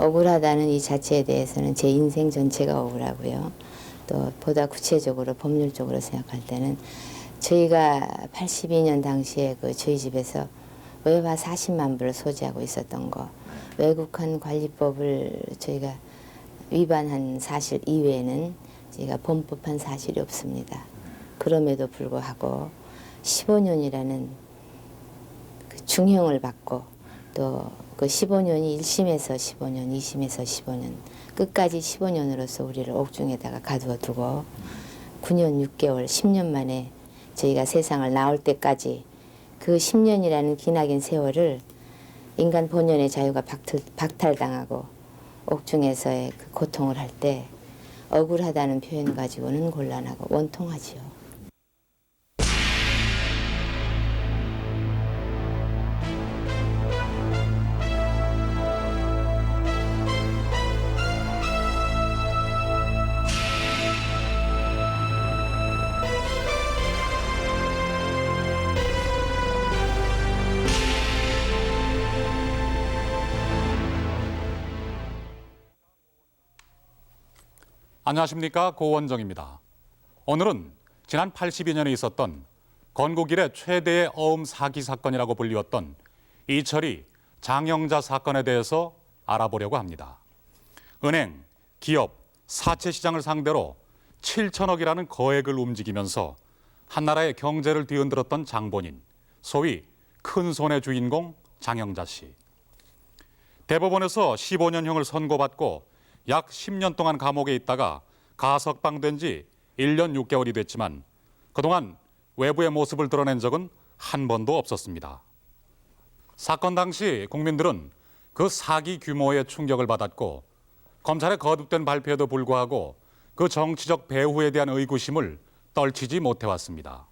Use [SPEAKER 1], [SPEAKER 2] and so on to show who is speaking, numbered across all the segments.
[SPEAKER 1] 억울하다는 이 자체에 대해서는 제 인생 전체가 억울하고요. 또 보다 구체적으로 법률적으로 생각할 때는 저희가 82년 당시에 그 저희 집에서 외화 40만 불을 소지하고 있었던 거, 외국환 관리법을 저희가 위반한 사실 이외에는 저희가 범법한 사실이 없습니다. 그럼에도 불구하고 15년이라는 그 중형을 받고 또 그 15년이 1심에서 15년, 2심에서 15년, 끝까지 15년으로서 우리를 옥중에다가 가두어 두고 9년 6개월, 10년 만에 저희가 세상을 나올 때까지 그 10년이라는 기나긴 세월을 인간 본연의 자유가 박탈당하고 옥중에서의 그 고통을 할 때 억울하다는 표현 가지고는 곤란하고 원통하지요.
[SPEAKER 2] 안녕하십니까, 고원정입니다. 오늘은 지난 82년에 있었던 건국 이래 최대의 어음 사기 사건이라고 불리웠던 이철이 장영자 사건에 대해서 알아보려고 합니다. 은행, 기업, 사채 시장을 상대로 7천억이라는 거액을 움직이면서 한나라의 경제를 뒤흔들었던 장본인, 소위 큰 손의 주인공 장영자 씨. 대법원에서 15년형을 선고받고 약 10년 동안 감옥에 있다가 가석방된 지 1년 6개월이 됐지만 그동안 외부의 모습을 드러낸 적은 한 번도 없었습니다. 사건 당시 국민들은 그 사기 규모에 충격을 받았고 검찰의 거듭된 발표에도 불구하고 그 정치적 배후에 대한 의구심을 떨치지 못해왔습니다.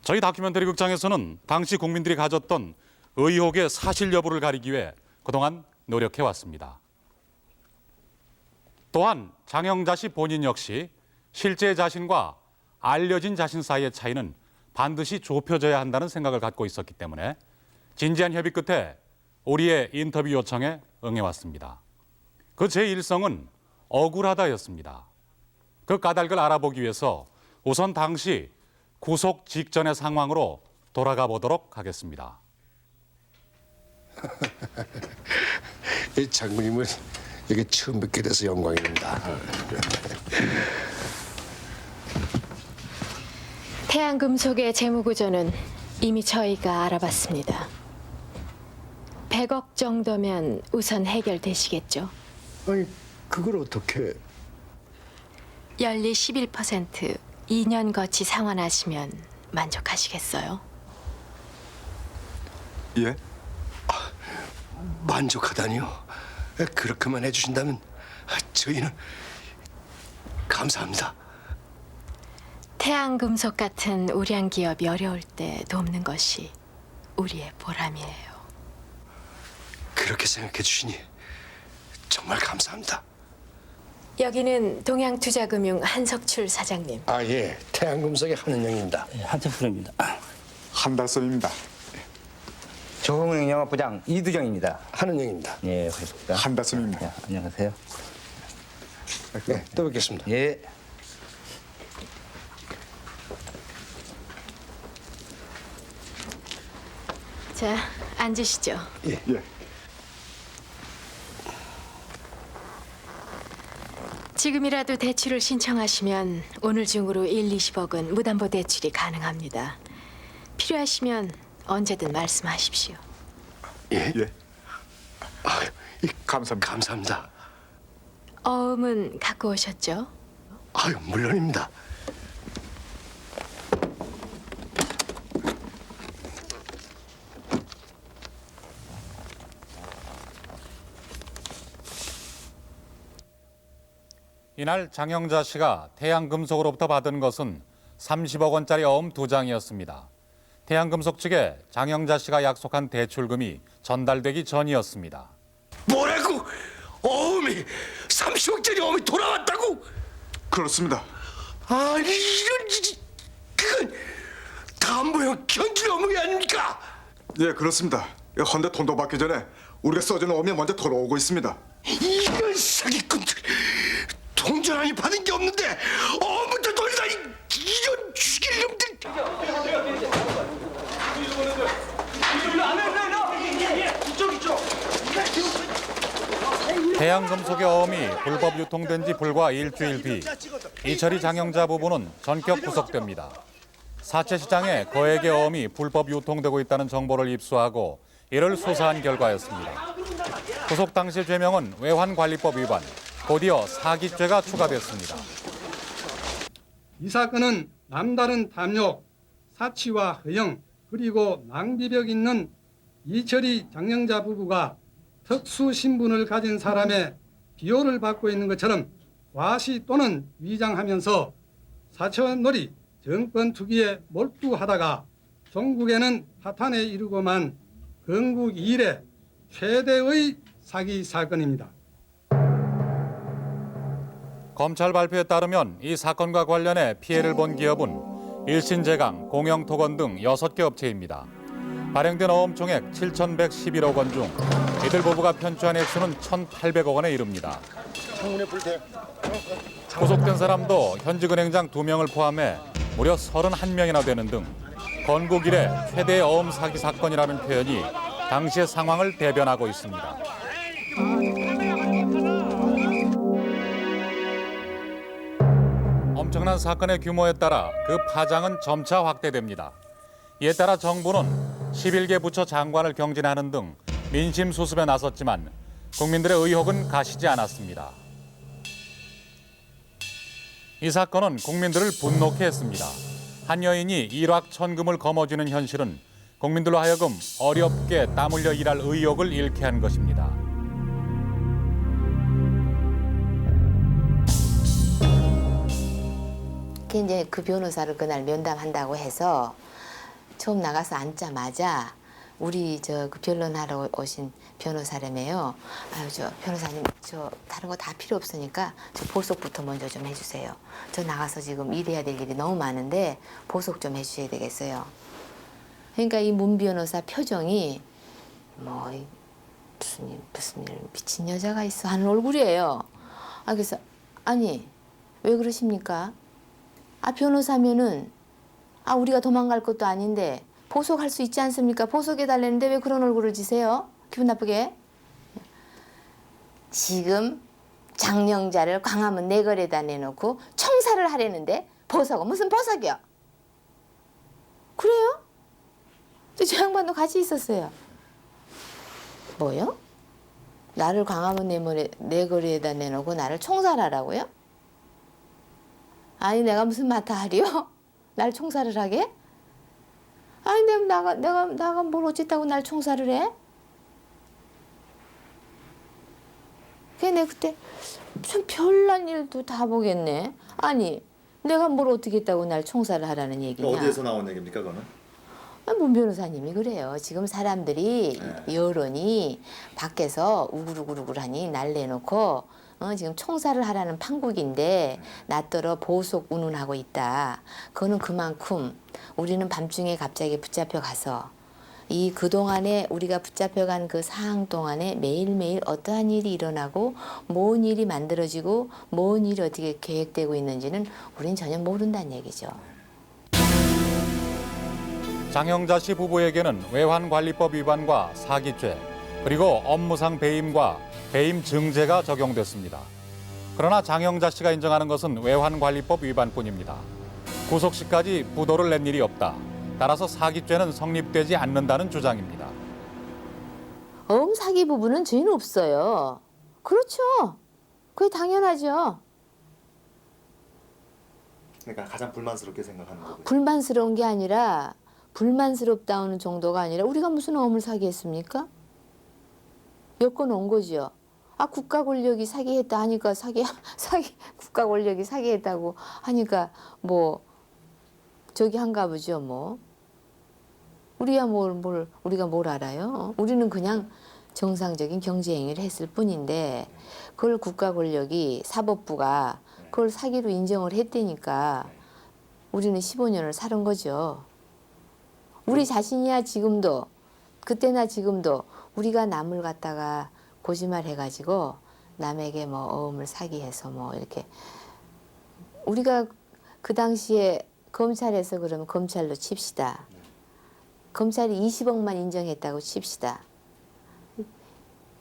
[SPEAKER 2] 저희 다큐멘터리 극장에서는 당시 국민들이 가졌던 의혹의 사실 여부를 가리기 위해 그동안 노력해왔습니다. 또한 장영자 씨 본인 역시 실제 자신과 알려진 자신 사이의 차이는 반드시 좁혀져야 한다는 생각을 갖고 있었기 때문에 진지한 협의 끝에 우리의 인터뷰 요청에 응해왔습니다. 그 제1성은 억울하다였습니다. 그 까닭을 알아보기 위해서 우선 당시 구속 직전의 상황으로 돌아가 보도록 하겠습니다.
[SPEAKER 3] 장군님을 여기 처음 뵙게 돼서 영광입니다.
[SPEAKER 4] 태양금속의 재무구조는 이미 저희가 알아봤습니다. 100억 정도면 우선 해결되시겠죠?
[SPEAKER 3] 아니 그걸 어떻게?
[SPEAKER 4] 연리 11%, 2년 거치 상환하시면 만족하시겠어요?
[SPEAKER 5] 예?
[SPEAKER 3] 만족하다니요? 그렇게만 해주신다면 저희는 감사합니다.
[SPEAKER 4] 태양금속 같은 우량 기업이 어려울 때 돕는 것이 우리의 보람이에요.
[SPEAKER 3] 그렇게 생각해 주시니 정말 감사합니다.
[SPEAKER 4] 여기는 동양투자금융 한석출 사장님.
[SPEAKER 3] 아 예, 태양금속의 한은영입니다.
[SPEAKER 6] 한철수입니다.
[SPEAKER 5] 한달섭입니다.
[SPEAKER 6] 조흥영 영업부장 이두정입니다.
[SPEAKER 3] 한은영입니다.
[SPEAKER 6] 예, 반갑습니다.
[SPEAKER 5] 한달섭입니다.
[SPEAKER 6] 예, 안녕하세요.
[SPEAKER 3] 네, 또 뵙겠습니다.
[SPEAKER 6] 예.
[SPEAKER 4] 자, 앉으시죠.
[SPEAKER 5] 예.
[SPEAKER 4] 지금이라도 대출을 신청하시면 오늘 중으로 20억은 무담보 대출이 가능합니다. 필요하시면 언제든 말씀하십시오.
[SPEAKER 3] 예,
[SPEAKER 5] 예. 감사합니다.
[SPEAKER 3] 감사합니다.
[SPEAKER 4] 어음은 갖고 오셨죠?
[SPEAKER 3] 아유 물론입니다.
[SPEAKER 2] 이날 장영자 씨가 태양금속으로부터 받은 것은 30억 원짜리 어음 2장이었습니다. 태양금속 측에 장영자 씨가 약속한 대출금이 전달되기 전이었습니다.
[SPEAKER 3] 뭐라고? 어음이 30억짜리 어음이 돌아왔다고?
[SPEAKER 5] 그렇습니다.
[SPEAKER 3] 아 이런 그건 담보형 견줄 어묵이 아닙니까?
[SPEAKER 5] 예, 그렇습니다. 헌데 돈도 받기 전에 우리가 써주는 어음이 먼저 돌아오고 있습니다.
[SPEAKER 3] 이런 사기꾼들 통전하니 받은 게 없는데 어부터 돌리다니 이런 죽일 놈들.
[SPEAKER 2] 태양금속의 어음이 불법 유통된 지 불과 일주일 뒤 이철이 장영자 부부는 전격 구속됩니다. 사채시장에 거액의 어음이 불법 유통되고 있다는 정보를 입수하고 이를 수사한 결과였습니다. 구속 당시 죄명은 외환관리법 위반, 곧이어 사기죄가 추가됐습니다.
[SPEAKER 7] 이 사건은 남다른 탐욕, 사치와 허영, 그리고 낭비력 있는 이철이 장영자 부부가 특수 신분을 가진 사람의 비호를 받고 있는 것처럼 과시 또는 위장하면서 사채놀이, 정권 투기에 몰두하다가 종국에는 파탄에 이르고만 건국 이래 최대의 사기 사건입니다.
[SPEAKER 2] 검찰 발표에 따르면 이 사건과 관련해 피해를 본 기업은 일신제강, 공영토건 등 6개 업체입니다. 발행된 어음 총액 7,111억 원 중 이들 부부가 편취한 액수는 1,800억 원에 이릅니다. 구속된 사람도 현직 은행장 2명을 포함해 무려 31명이나 되는 등 건국 이래 최대의 어음 사기 사건이라는 표현이 당시의 상황을 대변하고 있습니다. 엄청난 사건의 규모에 따라 그 파장은 점차 확대됩니다. 이에 따라 정부는 11개 부처 장관을 경질하는 등 민심 수습에 나섰지만 국민들의 의혹은 가시지 않았습니다. 이 사건은 국민들을 분노케 했습니다. 한 여인이 일확천금을 거머쥐는 현실은 국민들로 하여금 어렵게 땀 흘려 일할 의욕을 잃게 한 것입니다.
[SPEAKER 1] 이제 그 변호사를 그날 면담한다고 해서 처음 나가서 앉자마자 우리 그 변론하러 오신 변호사라며요. 아유 저 변호사님 저 다른 거 다 필요 없으니까 저 보석부터 먼저 좀 해주세요. 저 나가서 지금 일해야 될 일이 너무 많은데 보석 좀 해주셔야 되겠어요. 그러니까 이 문 변호사 표정이 뭐 무슨 일 미친 여자가 있어 하는 얼굴이에요. 아 그래서 아니 왜 그러십니까? 아 변호사면은 아 우리가 도망갈 것도 아닌데 보석할 수 있지 않습니까? 보석해달라는데 왜 그런 얼굴을 지세요? 기분 나쁘게? 지금 장영자를 광화문 내거리에다 내놓고 청사를 하려는데 보석은 무슨 보석이요? 그래요? 저 양반도 같이 있었어요. 뭐요? 나를 광화문 내거리에다 내놓고 나를 총살하라고요? 아니 내가 무슨 마타하리요? 날 총살을 하게? 아니 내가 뭘 어쨌다고 날 총살을 해? 내가 그때 참 별난 일도 다 보겠네. 아니 내가 뭘 어떻게 했다고 날 총살을 하라는 얘기냐?
[SPEAKER 8] 어디에서 나온 얘기입니까, 그거는?
[SPEAKER 1] 문 변호사님이 그래요. 지금 사람들이 여론이 밖에서 우글우글우글하니 날 내놓고 지금 총살을 하라는 판국인데 나더러 보석 운운하고 있다. 그거는 그만큼 우리는 밤중에 갑자기 붙잡혀 가서 이 그동안에 우리가 붙잡혀간 그 사항 동안에 매일매일 어떠한 일이 일어나고 뭔 일이 만들어지고 뭔 일이 어떻게 계획되고 있는지는 우리는 전혀 모른다는 얘기죠.
[SPEAKER 2] 장영자 씨 부부에게는 외환관리법 위반과 사기죄, 그리고 업무상 배임과 배임 증제가 적용됐습니다. 그러나 장영자 씨가 인정하는 것은 외환관리법 위반뿐입니다. 구속 시까지 부도를 낸 일이 없다. 따라서 사기죄는 성립되지 않는다는 주장입니다.
[SPEAKER 1] 어음 사기 부분은 죄는 없어요. 그렇죠. 그게 당연하죠.
[SPEAKER 8] 그러니까 가장 불만스럽게 생각하는 거고요.
[SPEAKER 1] 불만스러운 게 아니라 불만스럽다는 정도가 아니라 우리가 무슨 어음을 사기했습니까? 엮어놓은 거죠. 아 국가 권력이 사기했다 하니까 국가 권력이 사기했다고 하니까 뭐 저기 한가 보죠 뭐. 우리가 우리가 뭘 알아요? 우리는 그냥 정상적인 경제 행위를 했을 뿐인데 그걸 국가 권력이 사법부가 그걸 사기로 인정을 했다니까 우리는 15년을 살은 거죠. 우리 자신이야 지금도 그때나 지금도 우리가 남을 갖다가 고지말 해가지고 남에게 뭐 어음을 사기해서 뭐 이렇게 우리가 그 당시에 검찰에서 그러면 검찰로 칩시다. 검찰이 20억만 인정했다고 칩시다.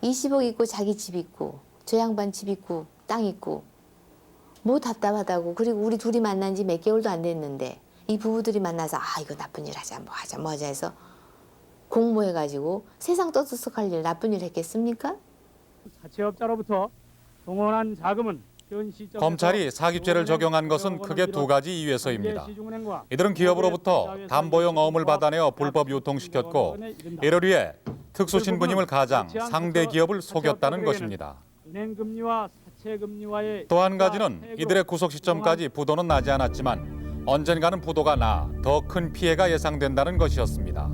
[SPEAKER 1] 20억 있고 자기 집 있고 저 양반 집 있고 땅 있고 뭐 답답하다고. 그리고 우리 둘이 만난 지 몇 개월도 안 됐는데 이 부부들이 만나서 아 이거 나쁜 일 하자 뭐 하자 뭐 하자 해서 공모해가지고 세상 떠들썩할 일 나쁜 일 했겠습니까?
[SPEAKER 9] 사채업자로부터 동원한 자금은 현 시점에서
[SPEAKER 2] 검찰이 사기죄를 적용한 것은 크게 두 가지 이유에서입니다. 이들은 기업으로부터 담보용 어음을 받아내어 불법 유통시켰고 이를 위해 특수신부님을 가장 상대 기업을 속였다는 것입니다.
[SPEAKER 9] 은행금리와 사채금리와의
[SPEAKER 2] 또 한 가지는 이들의 구속 시점까지 부도는 나지 않았지만 언젠가는 부도가 나 더 큰 피해가 예상된다는 것이었습니다.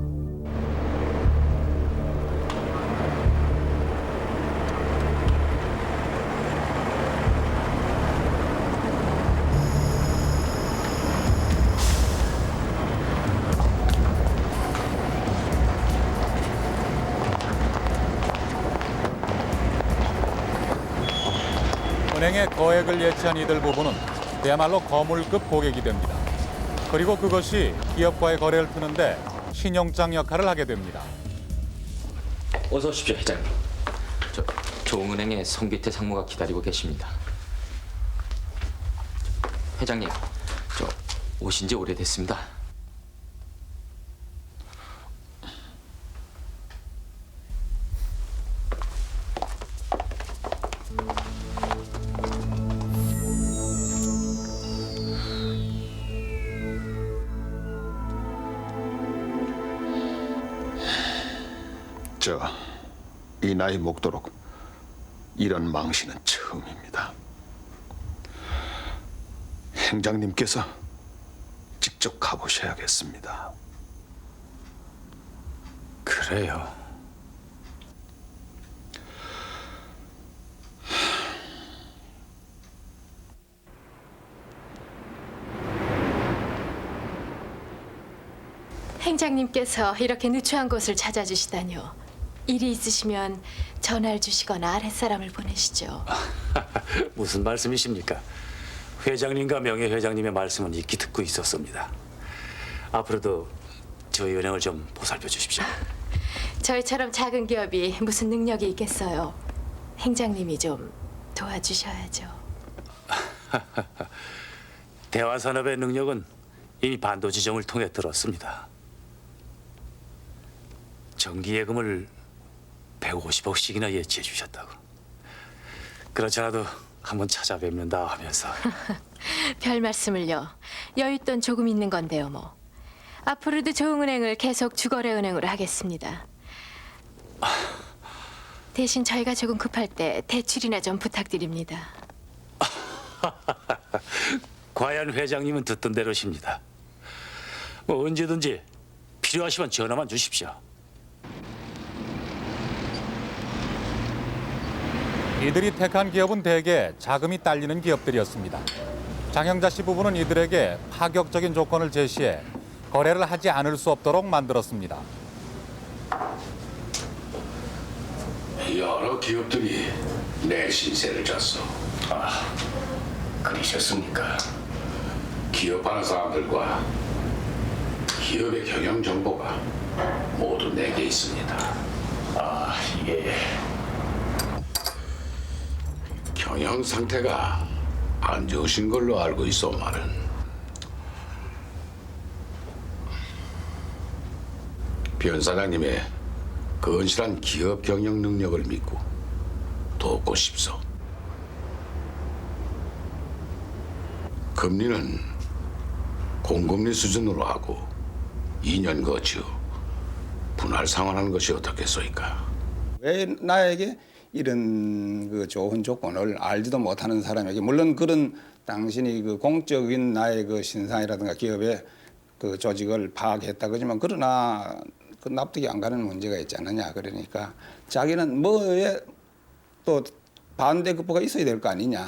[SPEAKER 2] 은행에 거액을 예치한 이들 부부는 그야말로 거물급 고객이 됩니다. 그리고 그것이 기업과의 거래를 트는데 신용장 역할을 하게 됩니다.
[SPEAKER 10] 어서 오십시오, 회장님. 조흥은행의 성기태 상무가 기다리고 계십니다. 회장님, 오신 지 오래됐습니다.
[SPEAKER 3] 이 나이 먹도록 이런 망신은 처음입니다. 행장님께서 직접 가보셔야겠습니다.
[SPEAKER 6] 그래요.
[SPEAKER 4] 행장님께서 이렇게 누추한 곳을 찾아주시다뇨. 일이 있으시면 전화를 주시거나 아랫사람을 보내시죠.
[SPEAKER 11] 무슨 말씀이십니까? 회장님과 명예회장님의 말씀은 익히 듣고 있었습니다. 앞으로도 저희 은행을 좀 보살펴 주십시오.
[SPEAKER 4] 저희처럼 작은 기업이 무슨 능력이 있겠어요. 행장님이 좀 도와주셔야죠.
[SPEAKER 11] 대화산업의 능력은 이미 반도지점을 통해 들었습니다. 정기예금을 150억씩이나 예치해 주셨다고. 그렇지 않아도 한번 찾아뵙는다 하면서.
[SPEAKER 4] 별 말씀을요. 여윳돈 조금 있는 건데요 뭐. 앞으로도 조흥은행을 계속 주거래은행으로 하겠습니다. 대신 저희가 조금 급할 때 대출이나 좀 부탁드립니다.
[SPEAKER 11] 과연 회장님은 듣던 대로십니다. 뭐 언제든지 필요하시면 전화만 주십시오.
[SPEAKER 2] 이들이 택한 기업은 대개 자금이 딸리는 기업들이었습니다. 장영자 씨 부부는 이들에게 파격적인 조건을 제시해 거래를 하지 않을 수 없도록 만들었습니다.
[SPEAKER 3] 여러 기업들이 내 신세를 졌어. 그러셨습니까? 기업하는 사람들과 기업의 경영 정보가 모두 내게 있습니다. 이게 경영 상태가 안 좋으신 걸로 알고 있어만은 변 사장님의 건실한 기업 경영 능력을 믿고 돕고 싶소. 금리는 공금리 수준으로 하고 2년 거치후 분할 상환하는 것이 어떻겠소이까?
[SPEAKER 7] 왜 나에게 이런 그 좋은 조건을 알지도 못하는 사람에게, 물론 그런 당신이 그 공적인 나의 그 신상이라든가 기업의 그 조직을 파악했다 그러지만, 그러나 그 납득이 안 가는 문제가 있지 않느냐. 그러니까 자기는 뭐에 또 반대급부가 있어야 될 거 아니냐.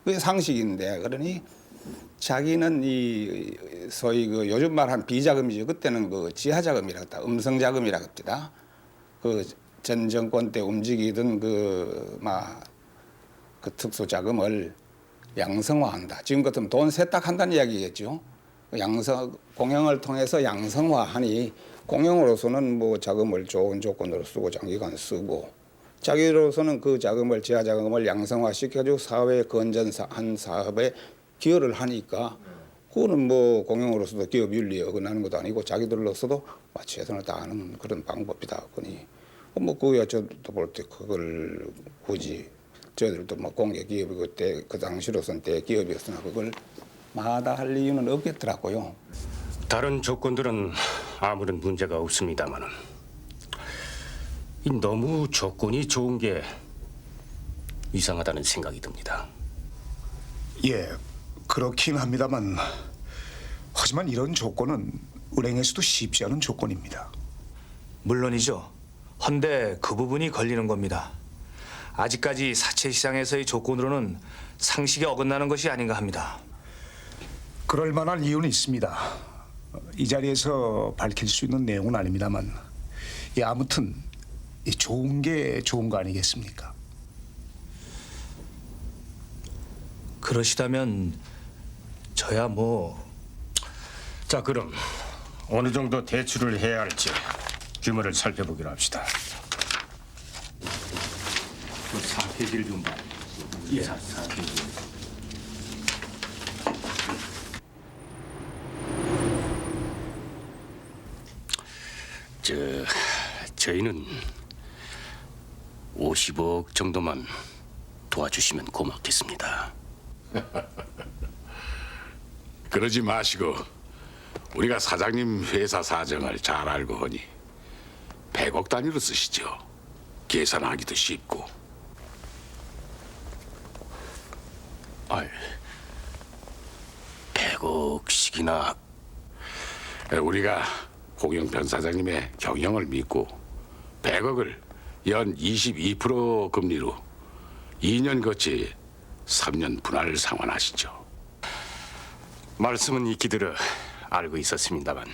[SPEAKER 7] 그게 상식인데, 그러니 자기는 이 소위 그 요즘 말한 비자금이죠. 그때는 그 지하자금이라고 했다. 음성자금이라고 합니다. 그 전 정권 때 움직이던 그 특수자금을 양성화한다. 지금 같으면 돈 세탁한다는 이야기겠죠. 공영을 통해서 양성화하니 공영으로서는 뭐 자금을 좋은 조건으로 쓰고 장기간 쓰고 자기로서는 그 자금을 지하자금을 양성화시켜주고 사회 건전한 사업에 기여를 하니까 그거는 뭐 공영으로서도 기업 윤리에 어긋나는 것도 아니고 자기들로서도 최선을 다하는 그런 방법이다. 그니 뭐 그거야 저도 볼 때 그걸 굳이 저희들도 뭐 공개 기업이 그때 그 당시로서는 대기업이었으나 그걸 마다할 이유는 없겠더라고요.
[SPEAKER 12] 다른 조건들은 아무런 문제가 없습니다만은 너무 조건이 좋은 게 이상하다는 생각이 듭니다.
[SPEAKER 5] 예, 그렇긴 합니다만 하지만 이런 조건은 은행에서도 쉽지 않은 조건입니다.
[SPEAKER 13] 물론이죠. 헌데 그 부분이 걸리는 겁니다. 아직까지 사채 시장에서의 조건으로는 상식에 어긋나는 것이 아닌가 합니다.
[SPEAKER 5] 그럴 만한 이유는 있습니다. 이 자리에서 밝힐 수 있는 내용은 아닙니다만 아무튼 좋은 게 좋은 거 아니겠습니까?
[SPEAKER 13] 그러시다면 저야 뭐...
[SPEAKER 12] 자, 그럼 어느 정도 대출을 해야 할지 규모를 살펴보기로 합시다. 그 4페이지를 좀 봐. 예. 4페이지. 저희는 50억 정도만 도와주시면 고맙겠습니다.
[SPEAKER 3] 그러지 마시고 우리가 사장님 회사 사정을 잘 알고 하니 100억 단위로 쓰시죠. 계산하기도 쉽고.
[SPEAKER 12] 아이, 100억씩이나.
[SPEAKER 3] 우리가 홍영편 사장님의 경영을 믿고 100억을 연 22% 금리로 2년 거치 3년 분할 상환하시죠.
[SPEAKER 12] 말씀은 익히 들어 알고 있었습니다만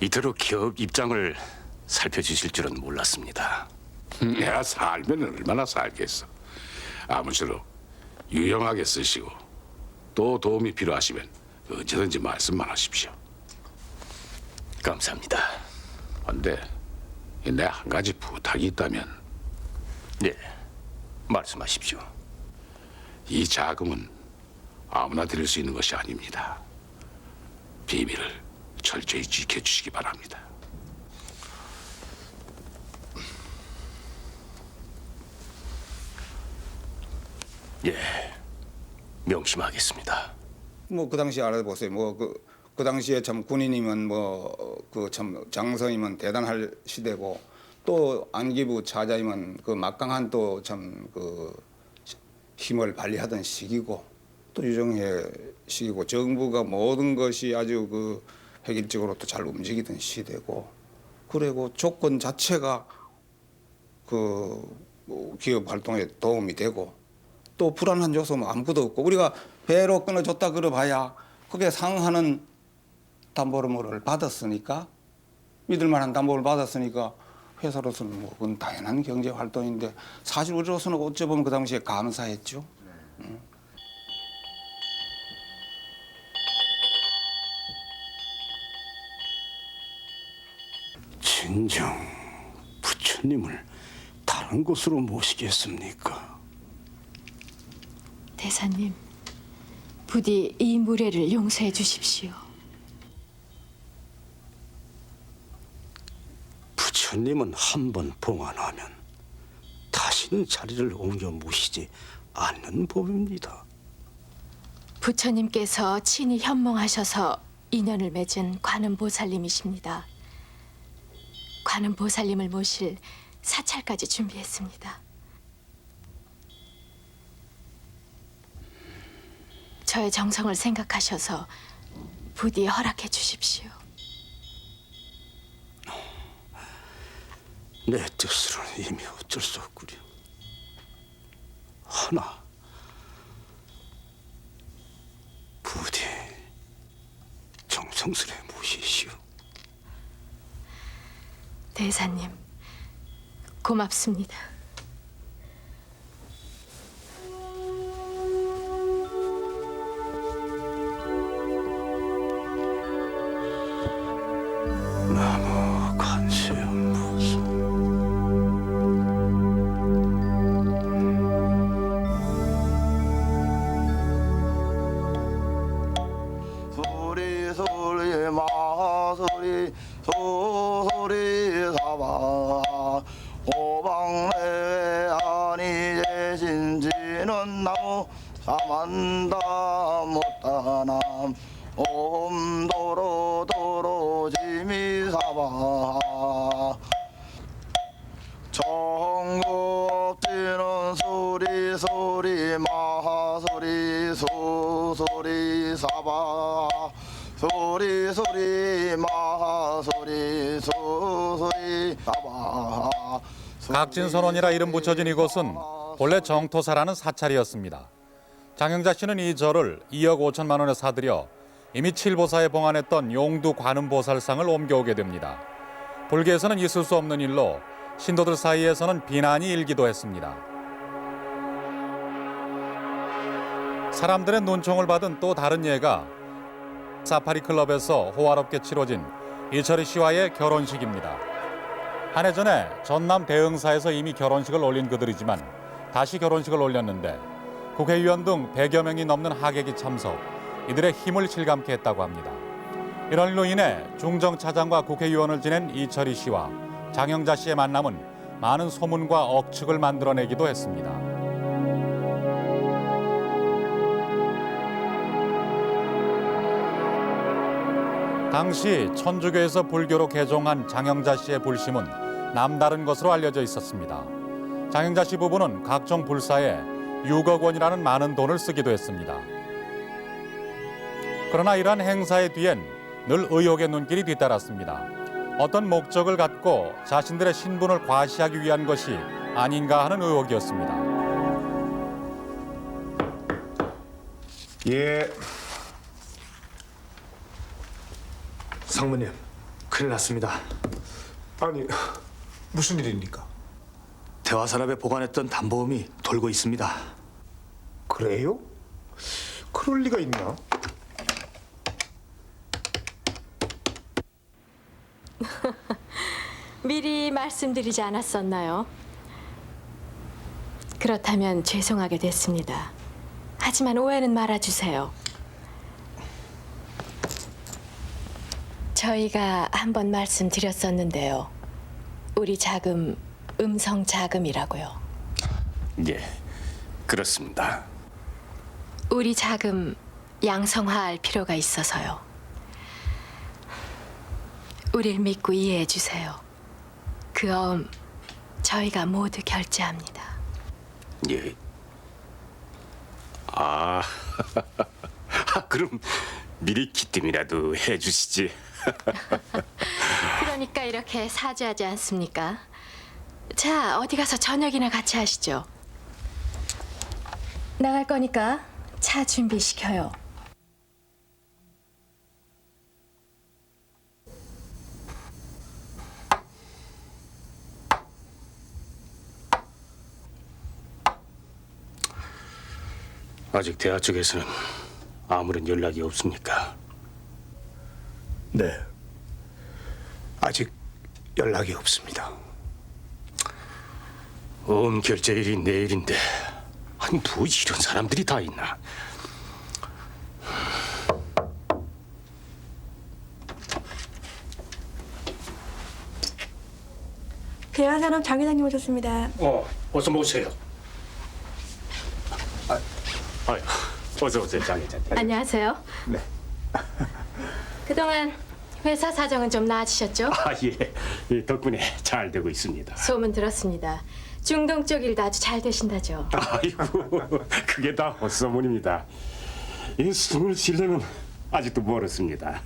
[SPEAKER 12] 이토록 기업 입장을 살펴주실 줄은 몰랐습니다.
[SPEAKER 3] 내가 살면 얼마나 살겠어. 아무쪼록 유용하게 쓰시고 또 도움이 필요하시면 언제든지 말씀만 하십시오.
[SPEAKER 12] 감사합니다.
[SPEAKER 3] 근데 내 한 가지 부탁이 있다면.
[SPEAKER 12] 네, 말씀하십시오.
[SPEAKER 3] 이 자금은 아무나 드릴 수 있는 것이 아닙니다. 비밀을 철저히 지켜주시기 바랍니다.
[SPEAKER 12] 예, 명심하겠습니다.
[SPEAKER 7] 뭐 그 당시 알아보세요. 뭐 그 당시에 참 군인이면 뭐 그 참 장성이면 대단할 시대고 또 안기부 차장이면 그 막강한 또 참 그 힘을 발휘하던 시기고 또 유정회 시기고 정부가 모든 것이 아주 그 획일적으로 또 잘 움직이던 시대고 그리고 조건 자체가 그 기업 활동에 도움이 되고 또 불안한 요소는 아무것도 없고 우리가 배로 끊어줬다 그러봐야 그게 상하는 담보를 받았으니까 믿을 만한 담보를 받았으니까 회사로서는 뭐 그건 당연한 경제 활동인데 사실 우리로서는 어찌 보면 그 당시에 감사했죠.
[SPEAKER 14] 진정 부처님을 다른 곳으로 모시겠습니까?
[SPEAKER 4] 대사님, 부디 이 무례를 용서해 주십시오.
[SPEAKER 14] 부처님은 한 번 봉안하면 다시는 자리를 옮겨 모시지 않는 법입니다.
[SPEAKER 4] 부처님께서 친히 현몽하셔서 인연을 맺은 관음보살님이십니다. 관음보살님을 모실 사찰까지 준비했습니다. 저의 정성을 생각하셔서 부디 허락해 주십시오.
[SPEAKER 14] 내 뜻으로는 이미 어쩔 수 없구려. 하나 성스레 모시시오.
[SPEAKER 4] 대사님, 고맙습니다.
[SPEAKER 14] 나무 간세음무소.
[SPEAKER 15] 소리 소리 마소리 소소리 사바 오방내 아니 제신지는 나무 사만다 못다남 옴도로 도로 지미 사바 정곡지는 소리 소리 마소리 소소리 사바 소리 소리 마소리 소소리 사바
[SPEAKER 2] 각진선원이라 이름 붙여진 이곳은 본래 정토사라는 사찰이었습니다. 장영자 씨는 이 절을 2억 5천만 원에 사들여 이미 칠보사에 봉안했던 용두 관음보살상을 옮겨오게 됩니다. 불교에서는 있을 수 없는 일로 신도들 사이에서는 비난이 일기도 했습니다. 사람들의 눈총을 받은 또 다른 예가 사파리 클럽에서 호화롭게 치러진 이철희 씨와의 결혼식입니다. 한 해 전에 전남 대흥사에서 이미 결혼식을 올린 그들이지만 다시 결혼식을 올렸는데 국회의원 등 100여 명이 넘는 하객이 참석, 이들의 힘을 실감케 했다고 합니다. 이런 일로 인해 중정차장과 국회의원을 지낸 이철희 씨와 장영자 씨의 만남은 많은 소문과 억측을 만들어내기도 했습니다. 당시 천주교에서 불교로 개종한 장영자 씨의 불심은 남다른 것으로 알려져 있었습니다. 장영자 씨 부부는 각종 불사에 6억 원이라는 많은 돈을 쓰기도 했습니다. 그러나 이러한 행사의 뒤엔 늘 의혹의 눈길이 뒤따랐습니다. 어떤 목적을 갖고 자신들의 신분을 과시하기 위한 것이 아닌가 하는 의혹이었습니다.
[SPEAKER 13] 예. 상무님, 큰일 났습니다.
[SPEAKER 5] 아니, 무슨 일입니까?
[SPEAKER 13] 대화산업에 보관했던 담보음이 돌고 있습니다.
[SPEAKER 5] 그래요? 그럴 리가 있나?
[SPEAKER 4] 미리 말씀드리지 않았었나요? 그렇다면 죄송하게 됐습니다. 하지만 오해는 말아주세요. 저희가 한번 말씀드렸었는데요. 우리 자금 음성 자금이라고요.
[SPEAKER 3] 예, 그렇습니다.
[SPEAKER 4] 우리 자금 양성화할 필요가 있어서요. 우릴 믿고 이해해 주세요. 그 어음 저희가 모두 결제합니다.
[SPEAKER 3] 예. 아, 그럼 미리 기뜸이라도 해주시지.
[SPEAKER 4] 그러니까 이렇게 사죄하지 않습니까? 자, 어디 가서 저녁이나 같이 하시죠. 나갈 거니까 차 준비시켜요.
[SPEAKER 3] 아직 대학 쪽에서는 아무런 연락이 없습니까?
[SPEAKER 5] 네, 아직 연락이 없습니다.
[SPEAKER 3] 결제일이 내일인데 아니 뭐 이런 사람들이 다 있나?
[SPEAKER 16] 대화산업 장 회장님 오셨습니다.
[SPEAKER 3] 어서 모세요. 아유, 어서 오세요, 장 회장님.
[SPEAKER 4] 안녕하세요.
[SPEAKER 5] 네.
[SPEAKER 4] 그동안 회사 사정은 좀 나아지셨죠?
[SPEAKER 3] 예, 덕분에 잘 되고 있습니다.
[SPEAKER 4] 소문 들었습니다. 중동 쪽 일도 아주 잘 되신다죠?
[SPEAKER 3] 아이고, 그게 다 헛소문입니다. 이 숨을 쉬려면 아직도 멀었습니다.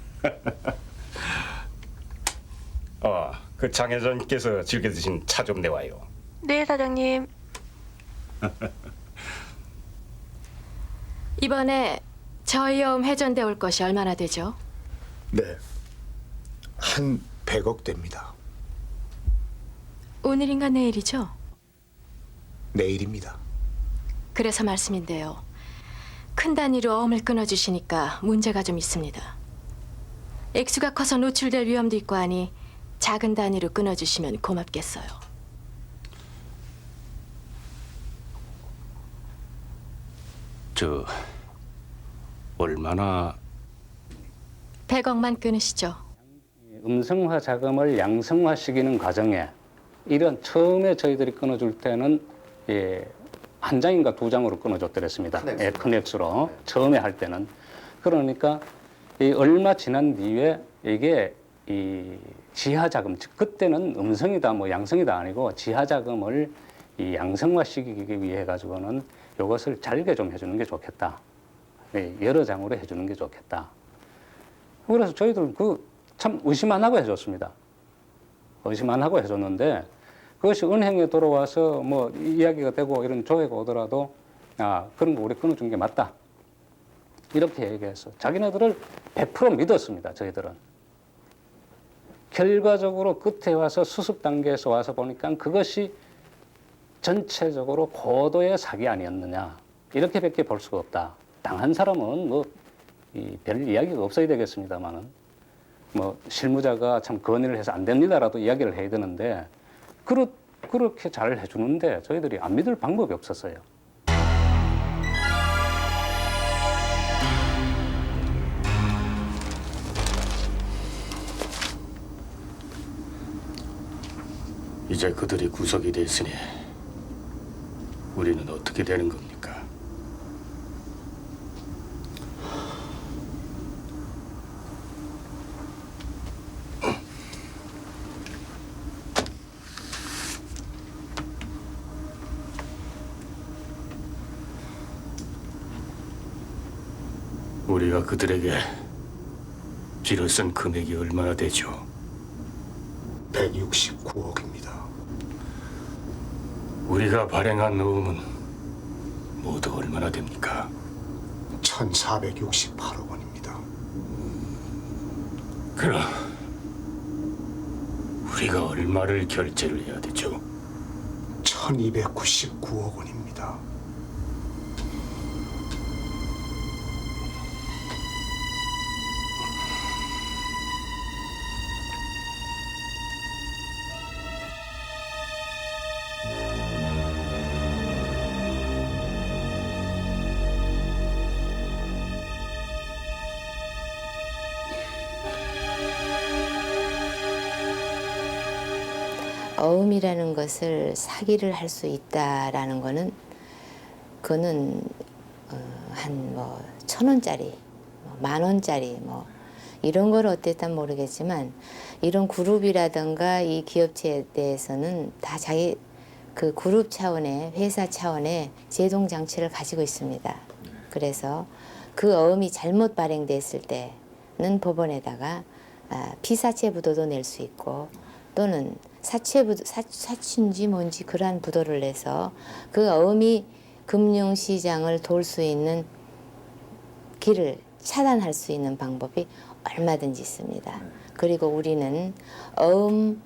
[SPEAKER 3] 그 장 회장님께서 즐겨 드신 차 좀 내와요.
[SPEAKER 16] 네, 사장님.
[SPEAKER 4] 이번에 저희 어음 회전돼 올 것이 얼마나 되죠?
[SPEAKER 5] 네, 한 100억 됩니다.
[SPEAKER 4] 오늘인가 내일이죠?
[SPEAKER 5] 내일입니다.
[SPEAKER 4] 그래서 말씀인데요. 큰 단위로 어음을 끊어주시니까 문제가 좀 있습니다. 액수가 커서 노출될 위험도 있고 하니 작은 단위로 끊어주시면 고맙겠어요.
[SPEAKER 3] 저 얼마나
[SPEAKER 4] 100억만 끊으시죠.
[SPEAKER 17] 음성화 자금을 양성화시키는 과정에 이런 처음에 저희들이 끊어줄 때는 한 장인가 두 장으로 끊어줬더랬습니다. 큰 액수로 처음에 할 때는. 그러니까 얼마 지난 뒤에 이게 이 지하 자금, 즉 그때는 음성이다 뭐 양성이다 아니고 지하 자금을 이 양성화시키기 위해 가지고는 이것을 잘게 좀 해주는 게 좋겠다. 여러 장으로 해주는 게 좋겠다. 그래서 저희들 참 의심 안 하고 해줬습니다. 의심 안 하고 해줬는데 그것이 은행에 들어와서 뭐 이야기가 되고 이런 조회가 오더라도 그런 거 우리 끊어준 게 맞다. 이렇게 얘기해서 자기네들을 100% 믿었습니다. 저희들은. 결과적으로 끝에 와서 수습 단계에서 와서 보니까 그것이 전체적으로 고도의 사기 아니었느냐. 이렇게밖에 볼 수가 없다. 당한 사람은 뭐 별 이야기가 없어야 되겠습니다만은 뭐 실무자가 참 건의를 해서 안 됩니다라도 이야기를 해야 되는데 그렇게 잘 해주는데 저희들이 안 믿을 방법이 없었어요.
[SPEAKER 3] 이제 그들이 구속이 됐으니 우리는 어떻게 되는 겁니까? 우리가 그들에게 빌어쓴 금액이 얼마나 되죠?
[SPEAKER 5] 169억입니다.
[SPEAKER 3] 우리가 발행한 어음은 모두 얼마나 됩니까?
[SPEAKER 5] 1,468억 원입니다.
[SPEAKER 3] 그럼 우리가 얼마를 결제를 해야 되죠?
[SPEAKER 5] 1,299억 원입니다.
[SPEAKER 1] 어음이라는 것을 사기를 할 수 있다라는 거는 그거는 한 뭐 1,000원짜리, 10,000원짜리 뭐 이런 걸 어땠단 모르겠지만 이런 그룹이라든가 이 기업체에 대해서는 다 자기 그 그룹 차원의 회사 차원의 제동 장치를 가지고 있습니다. 그래서 그 어음이 잘못 발행됐을 때는 법원에다가 피사채 부도도 낼 수 있고 또는 사치인지 뭔지 그러한 부도를 내서 그 어음이 금융시장을 돌 수 있는 길을 차단할 수 있는 방법이 얼마든지 있습니다. 그리고 우리는 어음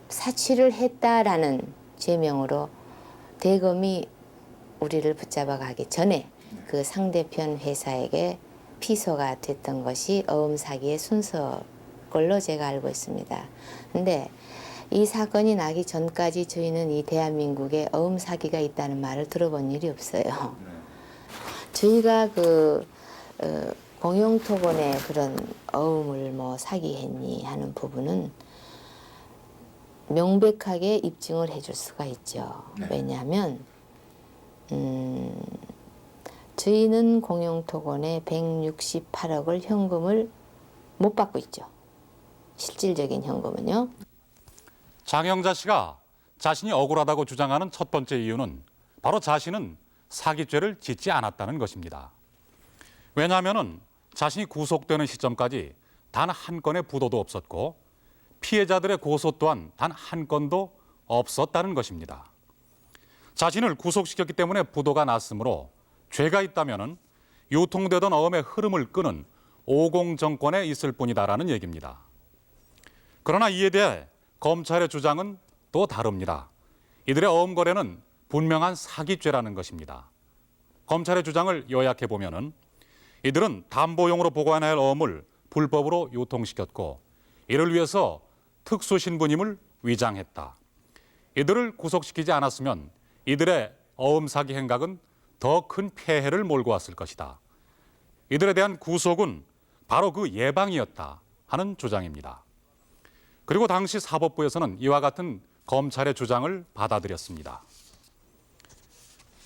[SPEAKER 1] 사취를 했다라는 죄명으로 대검이 우리를 붙잡아 가기 전에 그 상대편 회사에게 피소가 됐던 것이 어음 사기의 순서 걸로 제가 알고 있습니다. 근데 이 사건이 나기 전까지 저희는 이 대한민국에 어음 사기가 있다는 말을 들어본 일이 없어요. 저희가 공용토건에 그런 어음을 뭐 사기했니 하는 부분은 명백하게 입증을 해줄 수가 있죠. 왜냐하면 저희는 공용토건에 168억을 현금을 못 받고 있죠. 실질적인 현금은요.
[SPEAKER 2] 장영자 씨가 자신이 억울하다고 주장하는 첫 번째 이유는 바로 자신은 사기죄를 짓지 않았다는 것입니다. 왜냐하면 자신이 구속되는 시점까지 단 한 건의 부도도 없었고 피해자들의 고소 또한 단 한 건도 없었다는 것입니다. 자신을 구속시켰기 때문에 부도가 났으므로 죄가 있다면 유통되던 어음의 흐름을 끄는 오공 정권에 있을 뿐이다라는 얘기입니다. 그러나 이에 대해 검찰의 주장은 또 다릅니다. 이들의 어음 거래는 분명한 사기죄라는 것입니다. 검찰의 주장을 요약해 보면은 이들은 담보용으로 보관해야 할 어음을 불법으로 유통시켰고 이를 위해서 특수 신분임을 위장했다. 이들을 구속시키지 않았으면 이들의 어음 사기 행각은 더 큰 폐해를 몰고 왔을 것이다. 이들에 대한 구속은 바로 그 예방이었다 하는 주장입니다. 그리고 당시 사법부에서는 이와 같은 검찰의 주장을 받아들였습니다.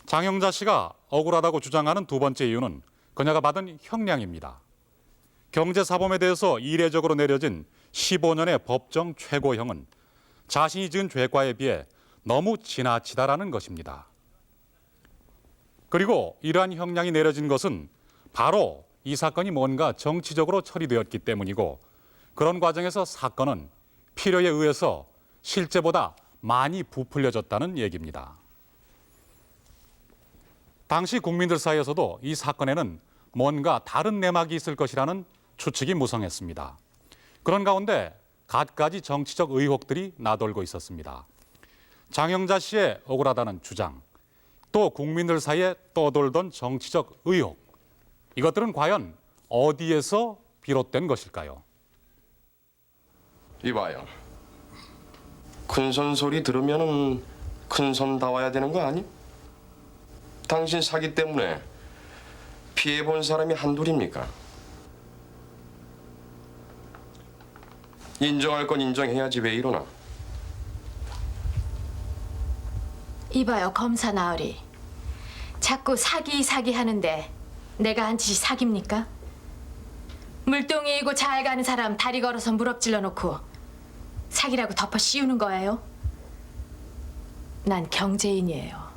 [SPEAKER 2] 장영자 씨가 억울하다고 주장하는 두 번째 이유는 그녀가 받은 형량입니다. 경제사범에 대해서 이례적으로 내려진 15년의 법정 최고형은 자신이 지은 죄과에 비해 너무 지나치다라는 것입니다. 그리고 이러한 형량이 내려진 것은 바로 이 사건이 뭔가 정치적으로 처리되었기 때문이고 그런 과정에서 사건은 필요에 의해서 실제보다 많이 부풀려졌다는 얘기입니다. 당시 국민들 사이에서도 이 사건에는 뭔가 다른 내막이 있을 것이라는 추측이 무성했습니다. 그런 가운데 갖가지 정치적 의혹들이 나돌고 있었습니다. 장영자 씨의 억울하다는 주장, 또 국민들 사이에 떠돌던 정치적 의혹, 이것들은 과연 어디에서 비롯된 것일까요?
[SPEAKER 3] 이봐요. 큰손 소리 들으면은 큰손 다 와야 되는 거 아니? 당신 사기 때문에 피해 본 사람이 한둘입니까? 인정할 건 인정해야지 왜 이러나?
[SPEAKER 4] 이봐요, 검사 나으리. 자꾸 사기 하는데 내가 한 짓이 사기입니까? 물동이이고 잘 가는 사람 다리 걸어서 무릎질러 놓고 사기라고 덮어 씌우는 거예요? 난 경제인이에요.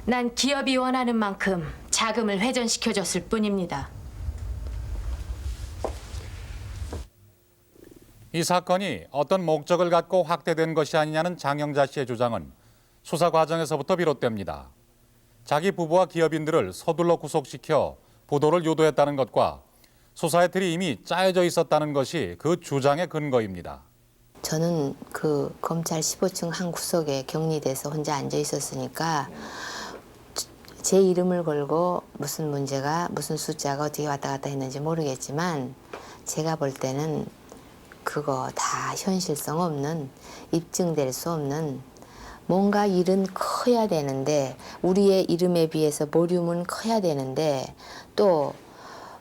[SPEAKER 4] 난 기업이 원하는 만큼 자금을 회전시켜줬을 뿐입니다.
[SPEAKER 2] 이 사건이 어떤 목적을 갖고 확대된 것이 아니냐는 장영자 씨의 주장은 수사 과정에서부터 비롯됩니다. 자기 부부와 기업인들을 서둘러 구속시켜 부도를 유도했다는 것과 수사의 틀이 이미 짜여져 있었다는 것이 그 주장의 근거입니다.
[SPEAKER 1] 저는 그 검찰 15층 한 구석에 격리돼서 혼자 앉아 있었으니까 제 이름을 걸고 무슨 문제가 무슨 숫자가 어떻게 왔다 갔다 했는지 모르겠지만 제가 볼 때는 그거 다 현실성 없는 입증될 수 없는 뭔가 일은 커야 되는데 우리의 이름에 비해서 보륨은 커야 되는데 또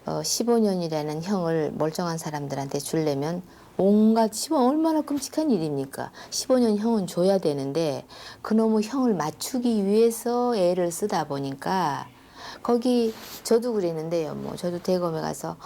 [SPEAKER 1] 15년이라는 형을 멀쩡한 사람들한테 주려면 온갖 15년 얼마나 끔찍한 일입니까? 15년 형은 줘야 되는데 그놈의 형을 맞추기 위해서 애를 쓰다 보니까 거기 저도 그랬는데요. 뭐 저도 대검에 가서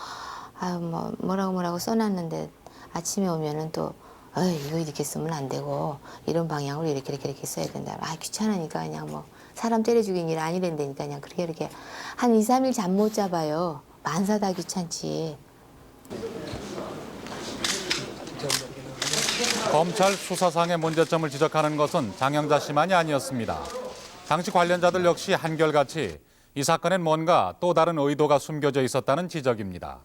[SPEAKER 1] 아유 뭐라고 써놨는데 아침에 오면은 또 이거 이렇게 쓰면 안 되고 이런 방향으로 이렇게 써야 된다. 귀찮으니까 그냥 뭐 사람 때려 죽인 일 아니란다니까 그냥 그렇게 한 2, 3일 잠 못 잡아요. 만사 다 귀찮지.
[SPEAKER 2] 검찰 수사상의 문제점을 지적하는 것은 장영자 씨만이 아니었습니다. 당시 관련자들 역시 한결같이 이 사건엔 뭔가 또 다른 의도가 숨겨져 있었다는 지적입니다.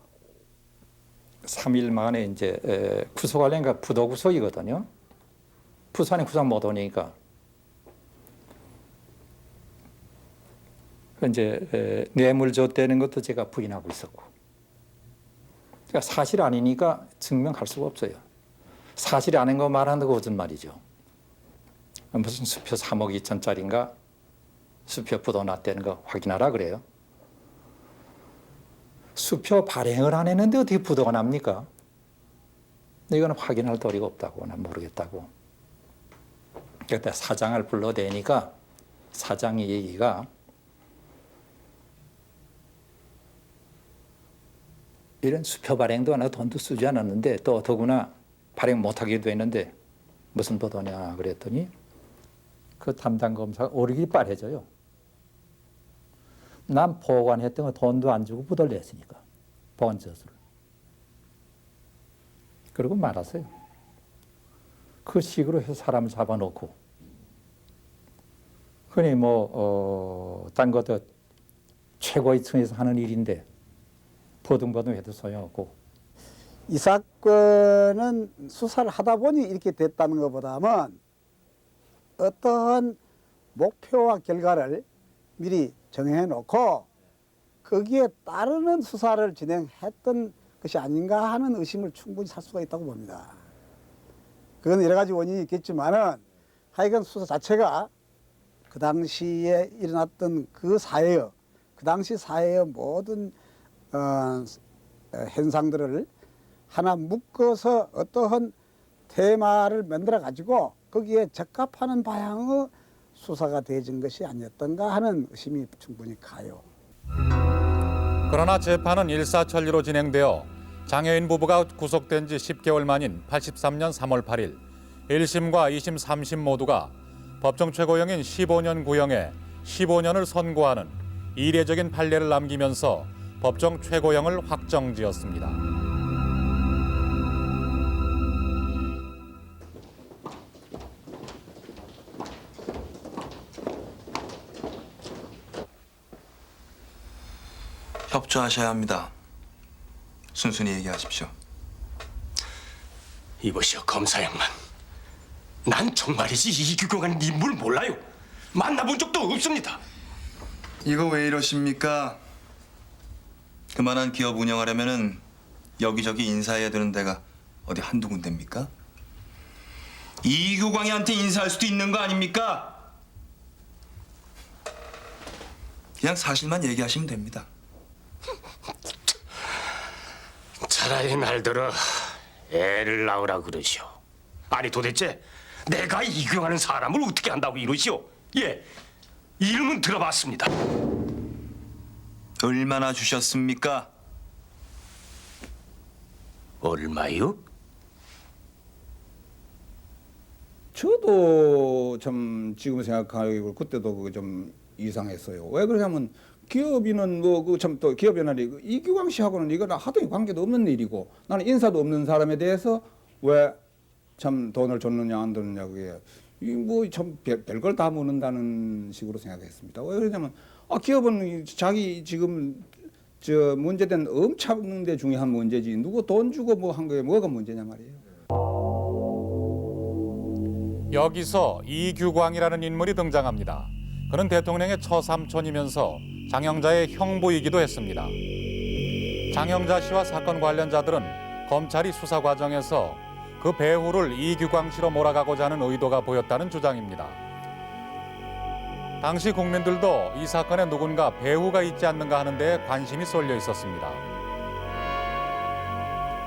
[SPEAKER 18] 3일 만에 이제 구속하려니까 부도 구속이거든요. 부서 안에 구속 못 오니까 이제 뇌물 줬다는 것도 제가 부인하고 있었고, 그러니까 사실 아니니까 증명할 수가 없어요. 사실이 아닌 거 말하는 거 거짓말이죠. 무슨 수표 3억 2천짜리인가 수표 부도 났다는 거 확인하라 그래요. 수표 발행을 안 했는데 어떻게 부도가 납니까? 이거는 확인할 도리가 없다고, 난 모르겠다고. 그때 사장을 불러대니까 사장의 얘기가 이런 수표 발행도 안 하고 돈도 쓰지 않았는데 또 더구나 발행 못하기도 했는데 무슨 부도냐 그랬더니 그 담당 검사가 오르기 빠르져요. 난 보관했던 거 돈도 안 주고 부도를 냈으니까 보관저수를. 그리고 말았어요. 그 식으로 해서 사람을 잡아놓고 그니 딴 것도 최고위 층에서 하는 일인데 버둥버둥해도 소용없고.
[SPEAKER 19] 이 사건은 수사를 하다 보니 이렇게 됐다는 것보다는 어떠한 목표와 결과를 미리 정해 놓고 거기에 따르는 수사를 진행했던 것이 아닌가 하는 의심을 충분히 살 수가 있다고 봅니다. 그건 여러 가지 원인이 있겠지만은 하여간 수사 자체가 그 당시에 일어났던 그 당시 사회의 모든 현상들을 하나 묶어서 어떠한 테마를 만들어 가지고 거기에 적합하는 방향의 수사가 되어진 것이 아니었던가 하는 의심이 충분히 가요.
[SPEAKER 2] 그러나 재판은 일사천리로 진행되어 장애인 부부가 구속된 지 10개월 만인 83년 3월 8일 1심과 2심, 3심 모두가 법정 최고형인 15년 구형에 15년을 선고하는 이례적인 판례를 남기면서 법정 최고형을 확정지었습니다.
[SPEAKER 20] 협조하셔야 합니다. 순순히 얘기하십시오.
[SPEAKER 12] 이보시오, 검사 양반. 난 정말이지 이규경이라는 인물을 몰라요. 만나본 적도 없습니다.
[SPEAKER 20] 이거 왜 이러십니까? 그만한 기업 운영하려면은 여기저기 인사해야 되는 데가 어디 한두 군데입니까? 이규광이한테 인사할 수도 있는 거 아닙니까? 그냥 사실만 얘기하시면 됩니다.
[SPEAKER 12] 차라리 날들어 애를 낳으라 그러시오. 아니 도대체 내가 이규경하는 사람을 어떻게 한다고 이러시오? 예, 이름은 들어봤습니다.
[SPEAKER 20] 얼마나 주셨습니까?
[SPEAKER 12] 얼마요?
[SPEAKER 7] 저도 참 지금 생각하기로 그때도 그거 좀 이상했어요. 왜 그러냐면 기업인은 뭐 그 참 또 기업연합이 이규광 씨하고는 이거는 하도 관계도 없는 일이고 나는 인사도 없는 사람에 대해서 왜 참 돈을 줬느냐 안 줬느냐 그게 뭐 참 별걸 다 묻는다는 식으로 생각했습니다. 왜 그러냐면 기업은 자기 지금 저 문제된 엄청난 중요한 문제지 누구 돈 주고 뭐 한 거에 뭐가 문제냐 말이에요.
[SPEAKER 2] 여기서 이규광이라는 인물이 등장합니다. 그는 대통령의 처삼촌이면서 장영자의 형부이기도 했습니다. 장영자 씨와 사건 관련자들은 검찰이 수사 과정에서 그 배후를 이규광 씨로 몰아가고자 하는 의도가 보였다는 주장입니다. 당시 국민들도 이 사건에 누군가 배후가 있지 않는가 하는 데에 관심이 쏠려 있었습니다.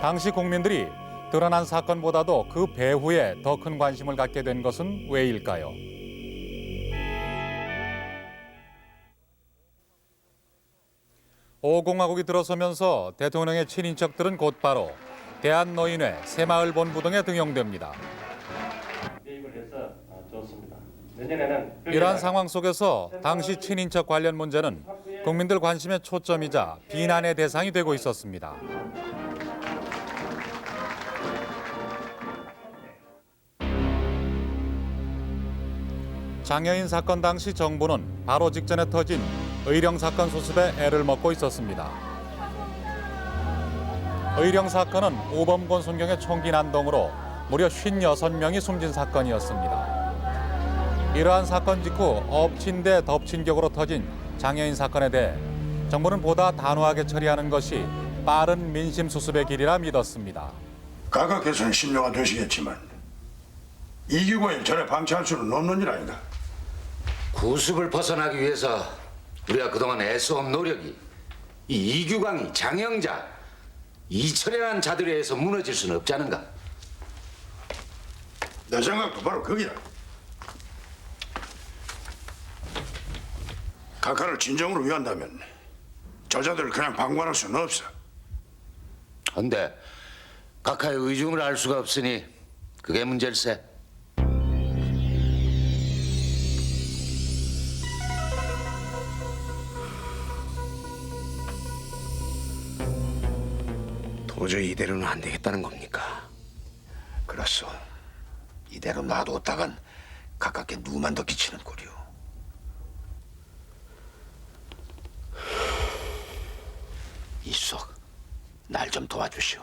[SPEAKER 2] 당시 국민들이 드러난 사건보다도 그 배후에 더 큰 관심을 갖게 된 것은 왜일까요? 오공화국이 들어서면서 대통령의 친인척들은 곧바로 대한노인회, 새마을본부 등에 등용됩니다. 이러한 상황 속에서 당시 친인척 관련 문제는 국민들 관심의 초점이자 비난의 대상이 되고 있었습니다. 장애인 사건 당시 정부는 바로 직전에 터진 의령 사건 수습에 애를 먹고 있었습니다. 의령 사건은 오범권 순경의 총기 난동으로 무려 56명이 숨진 사건이었습니다. 이러한 사건 직후 엎친 데 덮친 격으로 터진 장애인 사건에 대해 정부는 보다 단호하게 처리하는 것이 빠른 민심 수습의 길이라 믿었습니다.
[SPEAKER 21] 각하께서는 신뢰가 되시겠지만 이규광을 전에 방치할 수는 없는 일 아닌가?
[SPEAKER 22] 구습을 벗어나기 위해서 우리가 그동안 애써온 노력이 이 이규광이, 장영자, 이철이라는 자들에 의해서 무너질 수는 없지 않은가?
[SPEAKER 21] 내 생각도 바로 거기다. 각하를 진정으로 위한다면 저자들을 그냥 방관할 수는 없어.
[SPEAKER 22] 근데 각하의 의중을 알 수가 없으니 그게 문제일세.
[SPEAKER 14] 도저히 이대로는 안 되겠다는 겁니까? 그렇소. 이대로 놔뒀다간 가깝게 누만 더 끼치는 꼴이오.
[SPEAKER 22] 이수석,
[SPEAKER 14] 날 좀 도와주시오.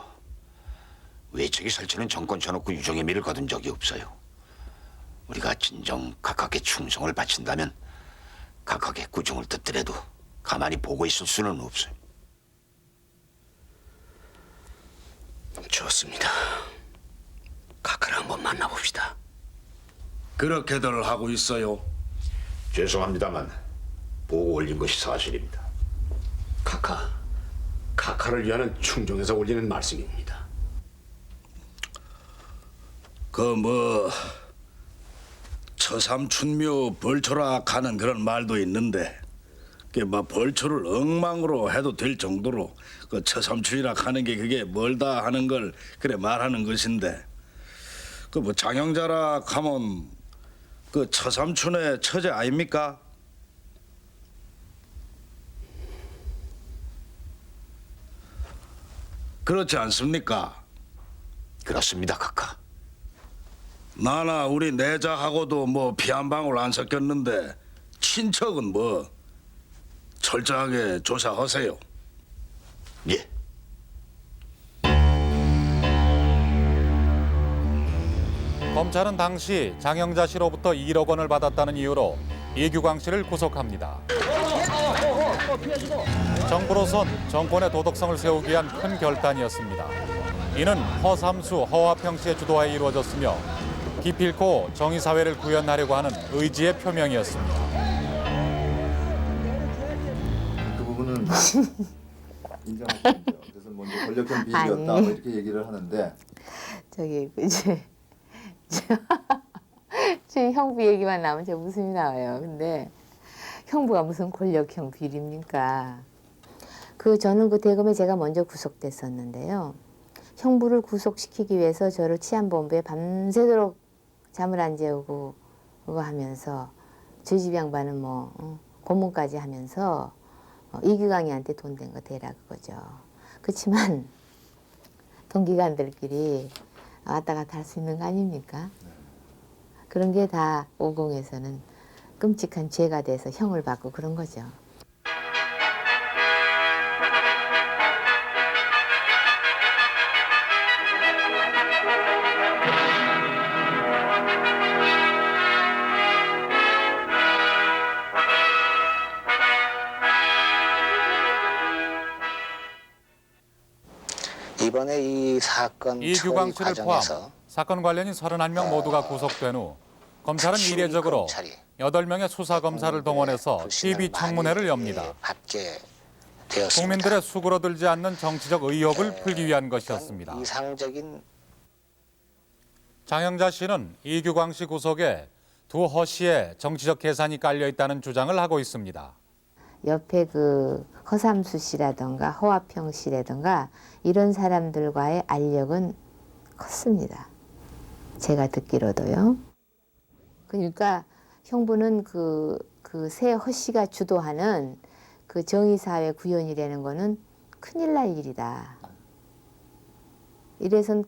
[SPEAKER 14] 외척이 설치는 정권 전업구 유종의 미를 거둔 적이 없어요. 우리가 진정 각하께 충성을 바친다면 각하께 구중을 듣더라도 가만히 보고 있을 수는 없어요. 좋습니다. 각하를 한번 만나봅시다.
[SPEAKER 21] 그렇게들 하고 있어요.
[SPEAKER 14] 죄송합니다만 보고 올린 것이 사실입니다. 각하를 위하는 충정에서 올리는 말씀입니다.
[SPEAKER 21] 처삼춘묘 벌초라 하는 그런 말도 있는데 벌초를 엉망으로 해도 될 정도로 그 처삼춘이라 하는 게 그게 멀다 하는 걸 그래 말하는 것인데 장영자라 하면 그 처삼춘의 처제 아닙니까? 그렇지 않습니까?
[SPEAKER 14] 그렇습니다, 각하.
[SPEAKER 21] 나나 우리 내자하고도 피 한 방울 안 섞였는데 친척은 철저하게 조사하세요.
[SPEAKER 14] 예.
[SPEAKER 2] 검찰은 당시 장영자 씨로부터 1억 원을 받았다는 이유로 이규광 씨를 구속합니다. 정부로선 정권의 도덕성을 세우기 위한 큰 결단이었습니다. 이는 허삼수, 허화평 씨의 주도하에 이루어졌으며 기필코 정의사회를 구현하려고 하는 의지의 표명이었습니다.
[SPEAKER 8] 그 부분은 인정하시죠. 그래서 먼저 권력형 비리였다 뭐 이렇게 얘기를 하는데
[SPEAKER 1] 저기 제 형부 얘기만 나오면 제 웃음이 나와요. 근데 형부가 무슨 권력형 비리입니까? 저는 그 대검에 제가 먼저 구속됐었는데요. 형부를 구속시키기 위해서 저를 치안본부에 밤새도록 잠을 안 재우고 그거 하면서 저희 집 양반은 고문까지 하면서 이규광이한테 돈 된 거 대라 그거죠. 그렇지만 동기간들끼리 왔다 갔다 할 수 있는 거 아닙니까? 그런 게 다 오공에서는 끔찍한 죄가 돼서 형을 받고 그런 거죠.
[SPEAKER 9] 이번에 이 사건
[SPEAKER 2] 이규광
[SPEAKER 9] 처리
[SPEAKER 2] 씨를 포함
[SPEAKER 9] 과정에서
[SPEAKER 2] 사건 관련인 31명 모두가 구속된 후 검찰은 이례적으로 8명의 수사검사를 동원해서 시비 청문회를 엽니다.
[SPEAKER 9] 받게 되었습니다.
[SPEAKER 2] 국민들의 수그러들지 않는 정치적 의혹을 풀기 위한 것이었습니다.
[SPEAKER 9] 이상적인
[SPEAKER 2] 장영자 씨는 이규광 씨 구속에 두 허 씨의 정치적 계산이 깔려 있다는 주장을 하고 있습니다.
[SPEAKER 1] 옆에 허삼수 씨라든가 허화평 씨라든가 이런 사람들과의 알력은 컸습니다. 제가 듣기로도요. 그러니까 형부는 새 허 씨가 주도하는 정의사회 구현이라는 거는 큰일 날 일이다. 이래선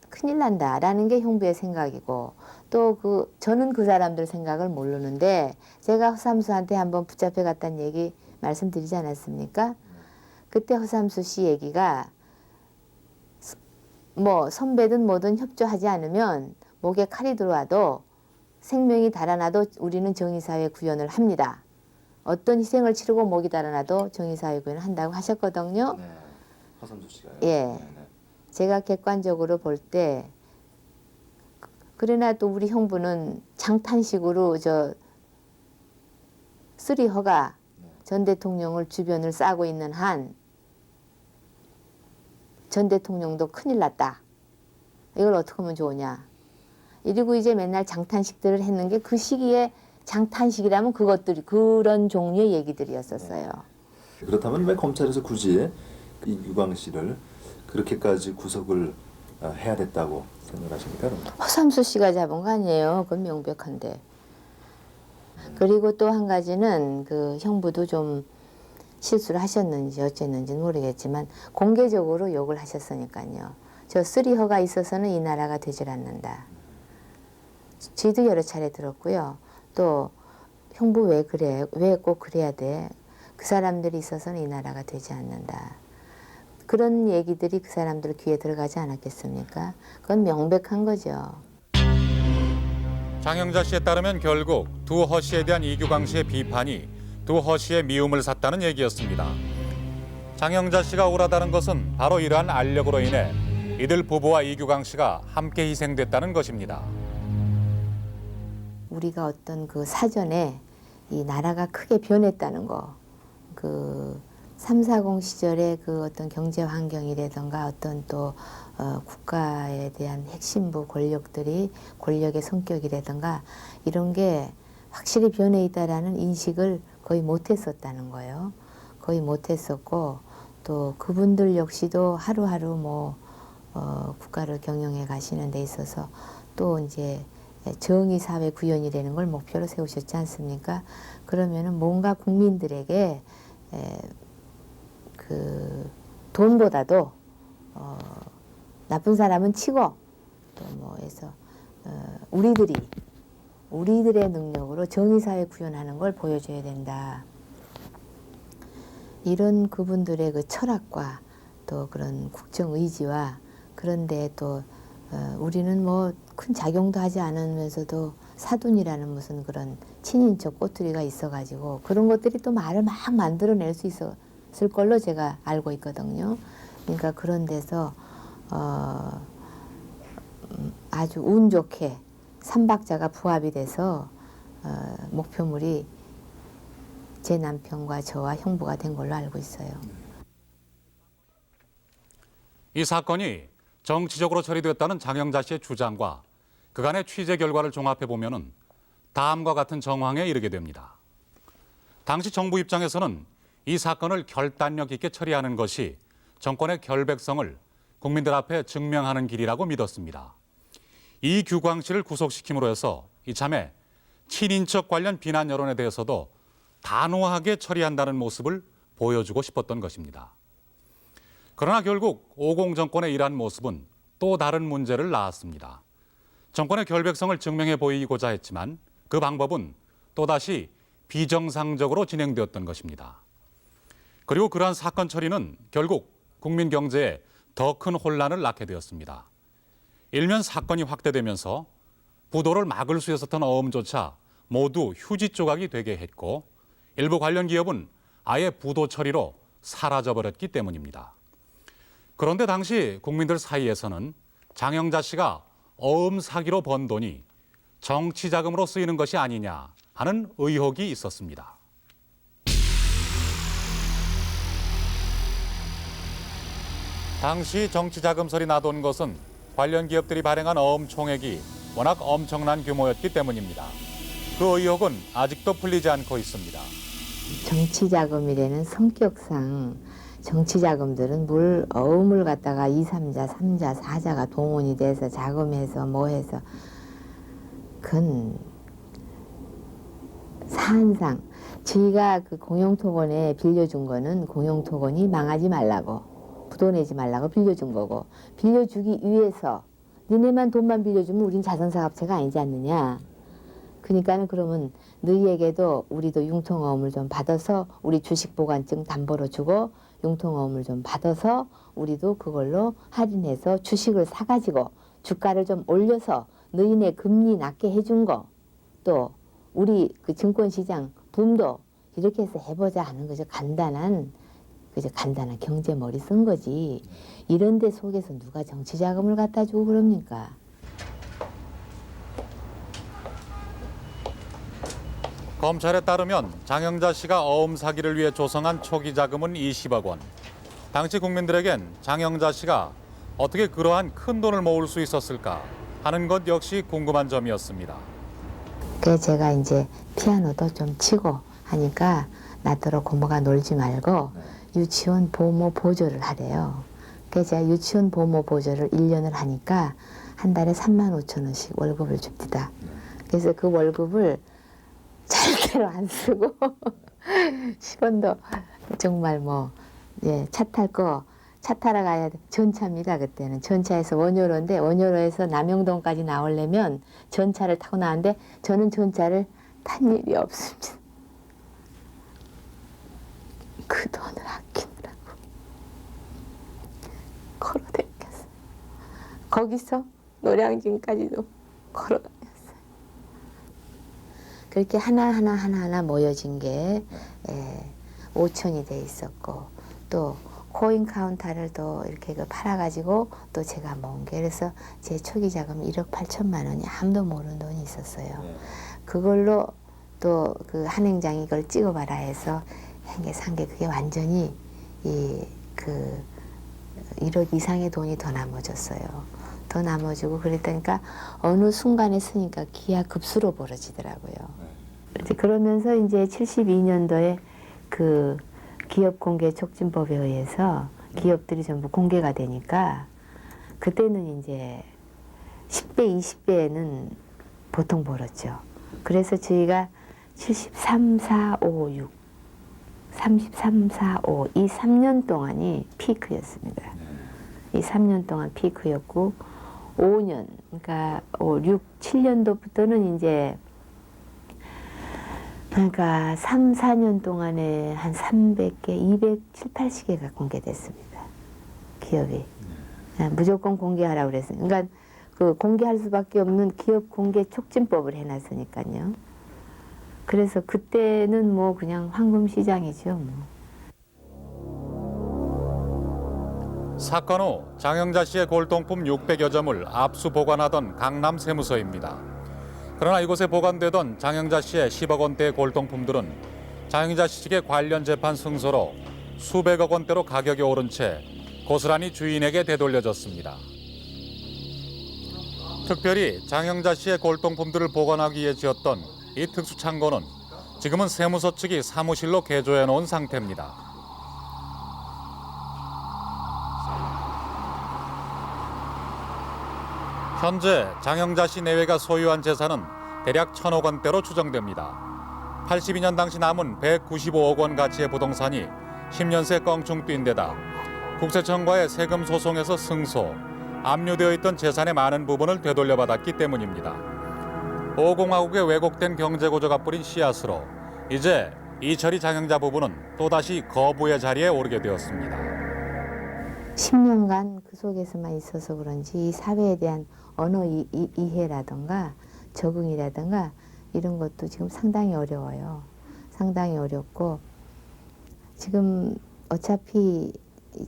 [SPEAKER 1] 큰일 난다라는 게 형부의 생각이고 또 저는 그 사람들 생각을 모르는데 제가 허삼수한테 한번 붙잡혀 갔다는 얘기 말씀드리지 않았습니까? 그때 허삼수 씨 얘기가 선배든 뭐든 협조하지 않으면 목에 칼이 들어와도 생명이 달아나도 우리는 정의사회 구현을 합니다. 어떤 희생을 치르고 목이 달아나도 정의사회 구현을 한다고 하셨거든요.
[SPEAKER 8] 네, 허삼수 씨가요?
[SPEAKER 1] 예.
[SPEAKER 8] 네.
[SPEAKER 1] 제가 객관적으로 볼 때 그러나 또 우리 형부는 장탄식으로 쓰리허가 전 대통령을 주변을 싸고 있는 한 전 대통령도 큰일 났다. 이걸 어떻게 하면 좋으냐. 이러고 이제 맨날 장탄식들을 했는 게 그 시기에 장탄식이라면 그런 종류의 얘기들이었었어요.
[SPEAKER 8] 그렇다면 왜 검찰에서 굳이 이규광 씨를 그렇게까지 구속을 해야 됐다고 생각하십니까?
[SPEAKER 1] 허삼수 씨가 잡은 거 아니에요. 그건 명백한데. 그리고 또 한 가지는 형부도 좀 실수를 하셨는지 어쨌는지는 모르겠지만 공개적으로 욕을 하셨으니까요. 저 쓰리허가 있어서는 이 나라가 되질 않는다. 저희도 여러 차례 들었고요. 또 형부 왜 그래? 왜 꼭 그래야 돼? 그 사람들이 있어서는 이 나라가 되지 않는다. 그런 얘기들이 그 사람들 귀에 들어가지 않았겠습니까? 그건 명백한 거죠.
[SPEAKER 2] 장영자 씨에 따르면 결국 두 허 씨에 대한 이규광 씨의 비판이 두 허 씨의 미움을 샀다는 얘기였습니다. 장영자 씨가 억울하다는 것은 바로 이러한 알력으로 인해 이들 부부와 이규광 씨가 함께 희생됐다는 것입니다.
[SPEAKER 1] 우리가 어떤 그 사전에 이 나라가 크게 변했다는 거, 그 340 시절의 그 어떤 경제 환경이라든가 어떤 또 국가에 대한 핵심부 권력들이 권력의 성격이라든가 이런 게 확실히 변해 있다라는 인식을 거의 못했었다는 거예요. 거의 못했었고 또 그분들 역시도 하루하루 뭐 국가를 경영해 가시는 데 있어서 또 이제 정의 사회 구현이라는 걸 목표로 세우셨지 않습니까? 그러면은 뭔가 국민들에게 그 돈보다도 나쁜 사람은 치고 또 뭐 해서 우리들의 능력으로 정의 사회 구현하는 걸 보여줘야 된다. 이런 그분들의 그 철학과 또 그런 국정 의지와 그런데 또 우리는 뭐 큰 작용도 하지 않으면서도 사돈이라는 무슨 그런 친인척 꼬투리가 있어가지고 그런 것들이 또 말을 막 만들어낼 수 있었을 걸로 제가 알고 있거든요. 그러니까 그런 데서 아주 운 좋게 삼박자가 부합이 돼서 목표물이 제 남편과 저와 형부가 된 걸로 알고 있어요.
[SPEAKER 2] 이 사건이 정치적으로 처리됐다는 장영자 씨의 주장과 그간의 취재 결과를 종합해 보면은 다음과 같은 정황에 이르게 됩니다. 당시 정부 입장에서는 이 사건을 결단력 있게 처리하는 것이 정권의 결백성을 국민들 앞에 증명하는 길이라고 믿었습니다. 이규광 씨를 구속시킴으로 해서 이참에 친인척 관련 비난 여론에 대해서도 단호하게 처리한다는 모습을 보여주고 싶었던 것입니다. 그러나 결국 50 정권의 이러한 모습은 또 다른 문제를 낳았습니다. 정권의 결백성을 증명해 보이고자 했지만 그 방법은 또다시 비정상적으로 진행되었던 것입니다. 그리고 그러한 사건 처리는 결국 국민 경제에 더 큰 혼란을 낳게 되었습니다. 일면 사건이 확대되면서 부도를 막을 수 있었던 어음조차 모두 휴지 조각이 되게 했고 일부 관련 기업은 아예 부도 처리로 사라져버렸기 때문입니다. 그런데 당시 국민들 사이에서는 장영자 씨가 어음 사기로 번 돈이 정치 자금으로 쓰이는 것이 아니냐 하는 의혹이 있었습니다. 당시 정치 자금설이 나돈 것은 관련 기업들이 발행한 어음 총액이 워낙 엄청난 규모였기 때문입니다. 그 의혹은 아직도 풀리지 않고 있습니다.
[SPEAKER 1] 정치 자금이라는 성격상 정치 자금들은 어음을 갖다가 2, 3자, 3자, 4자가 동원이 돼서 자금해서 뭐 해서 그건 사안상 저희가 그 공영토건에 빌려준 거는 공영토건이 망하지 말라고 부도 내지 말라고 빌려준 거고 빌려주기 위해서 니네만 돈만 빌려주면 우린 자선사업체가 아니지 않느냐. 그러니까는 그러면 너희에게도 우리도 융통어음을 좀 받아서 우리 주식보관증 담보로 주고 융통어음을 좀 받아서 우리도 그걸로 할인해서 주식을 사가지고 주가를 좀 올려서 너희네 금리 낮게 해준 거 또 우리 그 증권시장 붐도 이렇게 해서 해보자 하는 거죠. 간단한 경제 머리 쓴 거지. 이런 데 속에서 누가 정치 자금을 갖다 주고 그럽니까?
[SPEAKER 2] 검찰에 따르면 장영자 씨가 어음 사기를 위해 조성한 초기 자금은 20억 원. 당시 국민들에겐 장영자 씨가 어떻게 그러한 큰 돈을 모을 수 있었을까 하는 것 역시 궁금한 점이었습니다.
[SPEAKER 1] 그래서 제가 이제 피아노도 좀 치고 하니까 나더러 고모가 놀지 말고 유치원 보모 보조를 하래요. 그래서 제가 유치원 보모 보조를 1년을 하니까 한 달에 35,000원씩 월급을 줍니다. 그래서 그 월급을 절대로 안 쓰고 10원도 정말 차 타러 가야 돼. 전차입니다. 그때는 전차에서 원효로인데 원효로에서 남영동까지 나오려면 전차를 타고 나왔는데 저는 전차를 탄 일이 없습니다. 그 돈을 아끼느라고. 걸어다녔어요. 거기서 노량진까지도 걸어다녔어요. 그렇게 하나하나 모여진 게 5천이 돼 있었고, 또 코인 카운터를 또 이렇게 팔아가지고 또 제가 모은 게, 그래서 제 초기 자금 1억 8천만 원이 아무도 모르는 돈이 있었어요. 그걸로 또 그 한행장이 이걸 찍어봐라 해서 산 게 그게 완전히 그 1억 이상의 돈이 더 남아졌어요. 더 남아지고 그랬다니까 어느 순간에 쓰니까 기하급수로 벌어지더라고요. 이제 그러면서 이제 72년도에 그 기업공개촉진법에 의해서 기업들이 전부 공개가 되니까 그때는 이제 10배, 20배는 보통 벌었죠. 그래서 저희가 73, 4, 5, 6, 33, 4, 5 이 3년 동안이 피크였습니다. 이 3년 동안 피크였고 5년, 그러니까 5, 6, 7년도부터는 이제 그러니까 3, 4년 동안에 한 300개, 270, 80개가 공개됐습니다. 기업이. 무조건 공개하라고 그랬어요. 그러니까 그 공개할 수밖에 없는 기업 공개 촉진법을 해놨으니까요. 그래서 그때는 뭐 그냥 황금 시장이죠. 뭐.
[SPEAKER 2] 사건 후 장영자 씨의 골동품 600여 점을 압수 보관하던 강남 세무서입니다. 그러나 이곳에 보관되던 장영자 씨의 10억 원대의 골동품들은 장영자 씨 측의 관련 재판 승소로 수백억 원대로 가격이 오른 채 고스란히 주인에게 되돌려졌습니다. 특별히 장영자 씨의 골동품들을 보관하기 위해 지었던 이 특수 창고는 지금은 세무서 측이 사무실로 개조해 놓은 상태입니다. 현재 장영자 씨 내외가 소유한 재산은 대략 1,000억 원대로 추정됩니다. 82년 당시 남은 195억 원 가치의 부동산이 10년 새 껑충 뛴 데다 국세청과의 세금 소송에서 승소, 압류되어 있던 재산의 많은 부분을 되돌려받았기 때문입니다. 5공화국의 왜곡된 경제구조가 뿌린 씨앗으로 이제 이철이 장영자 부부는 또다시 거부의 자리에 오르게 되었습니다.
[SPEAKER 1] 10년간 그 속에서만 있어서 그런지 이 사회에 대한 언어 이해라든가 적응이라든가 이런 것도 지금 상당히 어려워요. 상당히 어렵고 지금 어차피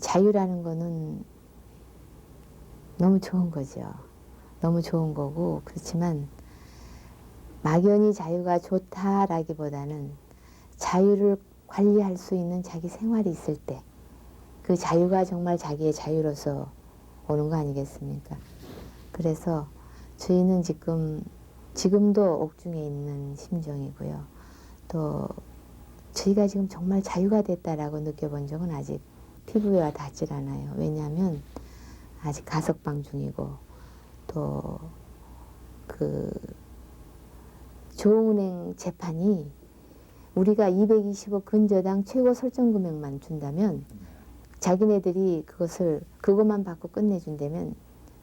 [SPEAKER 1] 자유라는 거는 너무 좋은 거죠. 너무 좋은 거고 그렇지만 막연히 자유가 좋다라기보다는 자유를 관리할 수 있는 자기 생활이 있을 때 그 자유가 정말 자기의 자유로서 오는 거 아니겠습니까? 그래서 저희는 지금도 옥중에 있는 심정이고요. 또 저희가 지금 정말 자유가 됐다라고 느껴본 적은 아직 피부에 와 닿질 않아요. 왜냐하면 아직 가석방 중이고 또 그 조흥은행 재판이 우리가 220억 근저당 최고 설정 금액만 준다면 자기네들이 그것만 받고 끝내준다면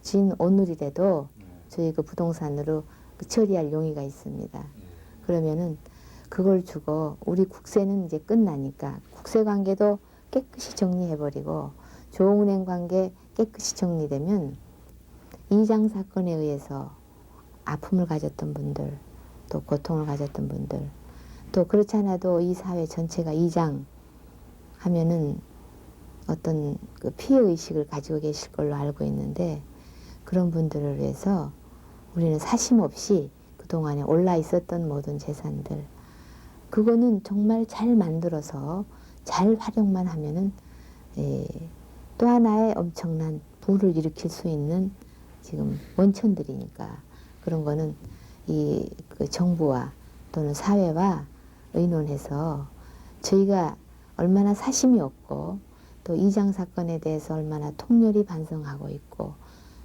[SPEAKER 1] 진 오늘이라도 저희 그 부동산으로 처리할 용의가 있습니다. 그러면은 그걸 주고 우리 국세는 이제 끝나니까 국세 관계도 깨끗이 정리해버리고 조흥은행 관계 깨끗이 정리되면 이장 사건에 의해서 아픔을 가졌던 분들 또 고통을 가졌던 분들 또 그렇지 않아도 이 사회 전체가 이장 하면은 어떤 그 피해의식을 가지고 계실 걸로 알고 있는데 그런 분들을 위해서 우리는 사심 없이 그동안에 올라 있었던 모든 재산들 그거는 정말 잘 만들어서 잘 활용만 하면은 또 하나의 엄청난 부를 일으킬 수 있는 지금 원천들이니까 그런 거는 그 정부와 또는 사회와 의논해서 저희가 얼마나 사심이 없고 또 이장 사건에 대해서 얼마나 통렬히 반성하고 있고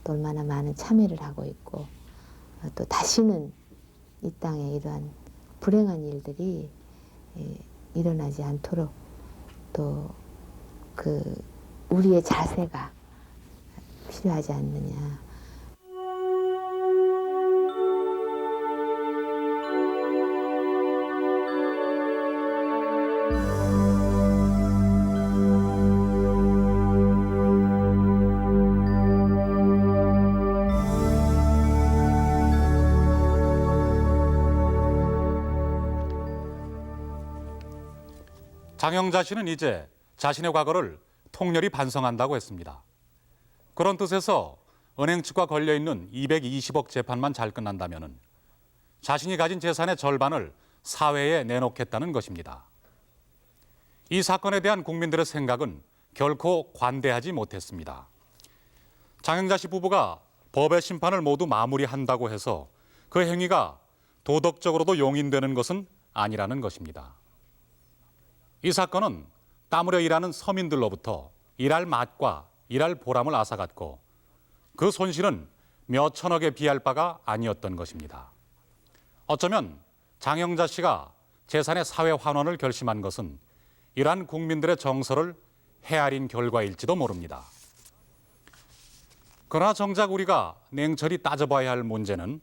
[SPEAKER 1] 또 얼마나 많은 참여를 하고 있고 또 다시는 이 땅에 이러한 불행한 일들이 일어나지 않도록 또 우리의 자세가 필요하지 않느냐.
[SPEAKER 2] 장영자 씨는 이제 자신의 과거를 통렬히 반성한다고 했습니다. 그런 뜻에서 은행 측과 걸려있는 220억 재판만 잘 끝난다면 자신이 가진 재산의 절반을 사회에 내놓겠다는 것입니다. 이 사건에 대한 국민들의 생각은 결코 관대하지 못했습니다. 장영자 씨 부부가 법의 심판을 모두 마무리한다고 해서 그 행위가 도덕적으로도 용인되는 것은 아니라는 것입니다. 이 사건은 땀 흘려 일하는 서민들로부터 일할 맛과 일할 보람을 앗아갔고 그 손실은 몇 천억에 비할 바가 아니었던 것입니다. 어쩌면 장영자 씨가 재산의 사회 환원을 결심한 것은 이러한 국민들의 정서를 헤아린 결과일지도 모릅니다. 그러나 정작 우리가 냉철히 따져봐야 할 문제는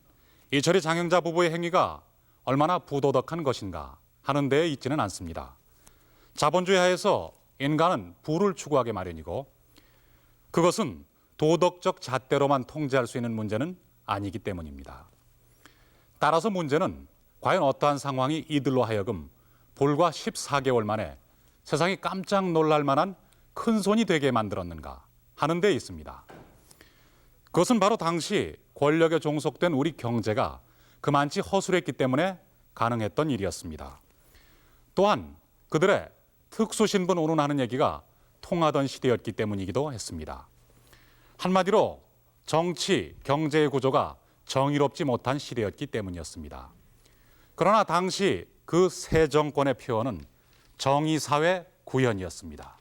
[SPEAKER 2] 이철이 장영자 부부의 행위가 얼마나 부도덕한 것인가 하는 데에 있지는 않습니다. 자본주의 하에서 인간은 부를 추구하기 마련이고 그것은 도덕적 잣대로만 통제할 수 있는 문제는 아니기 때문입니다. 따라서 문제는 과연 어떠한 상황이 이들로 하여금 불과 14개월 만에 세상이 깜짝 놀랄 만한 큰 손이 되게 만들었는가 하는 데 있습니다. 그것은 바로 당시 권력에 종속된 우리 경제가 그만치 허술했기 때문에 가능했던 일이었습니다. 또한 그들의 특수신분 운운하는 얘기가 통하던 시대였기 때문이기도 했습니다. 한마디로 정치, 경제의 구조가 정의롭지 못한 시대였기 때문이었습니다. 그러나 당시 그 새 정권의 표어는 정의사회 구현이었습니다.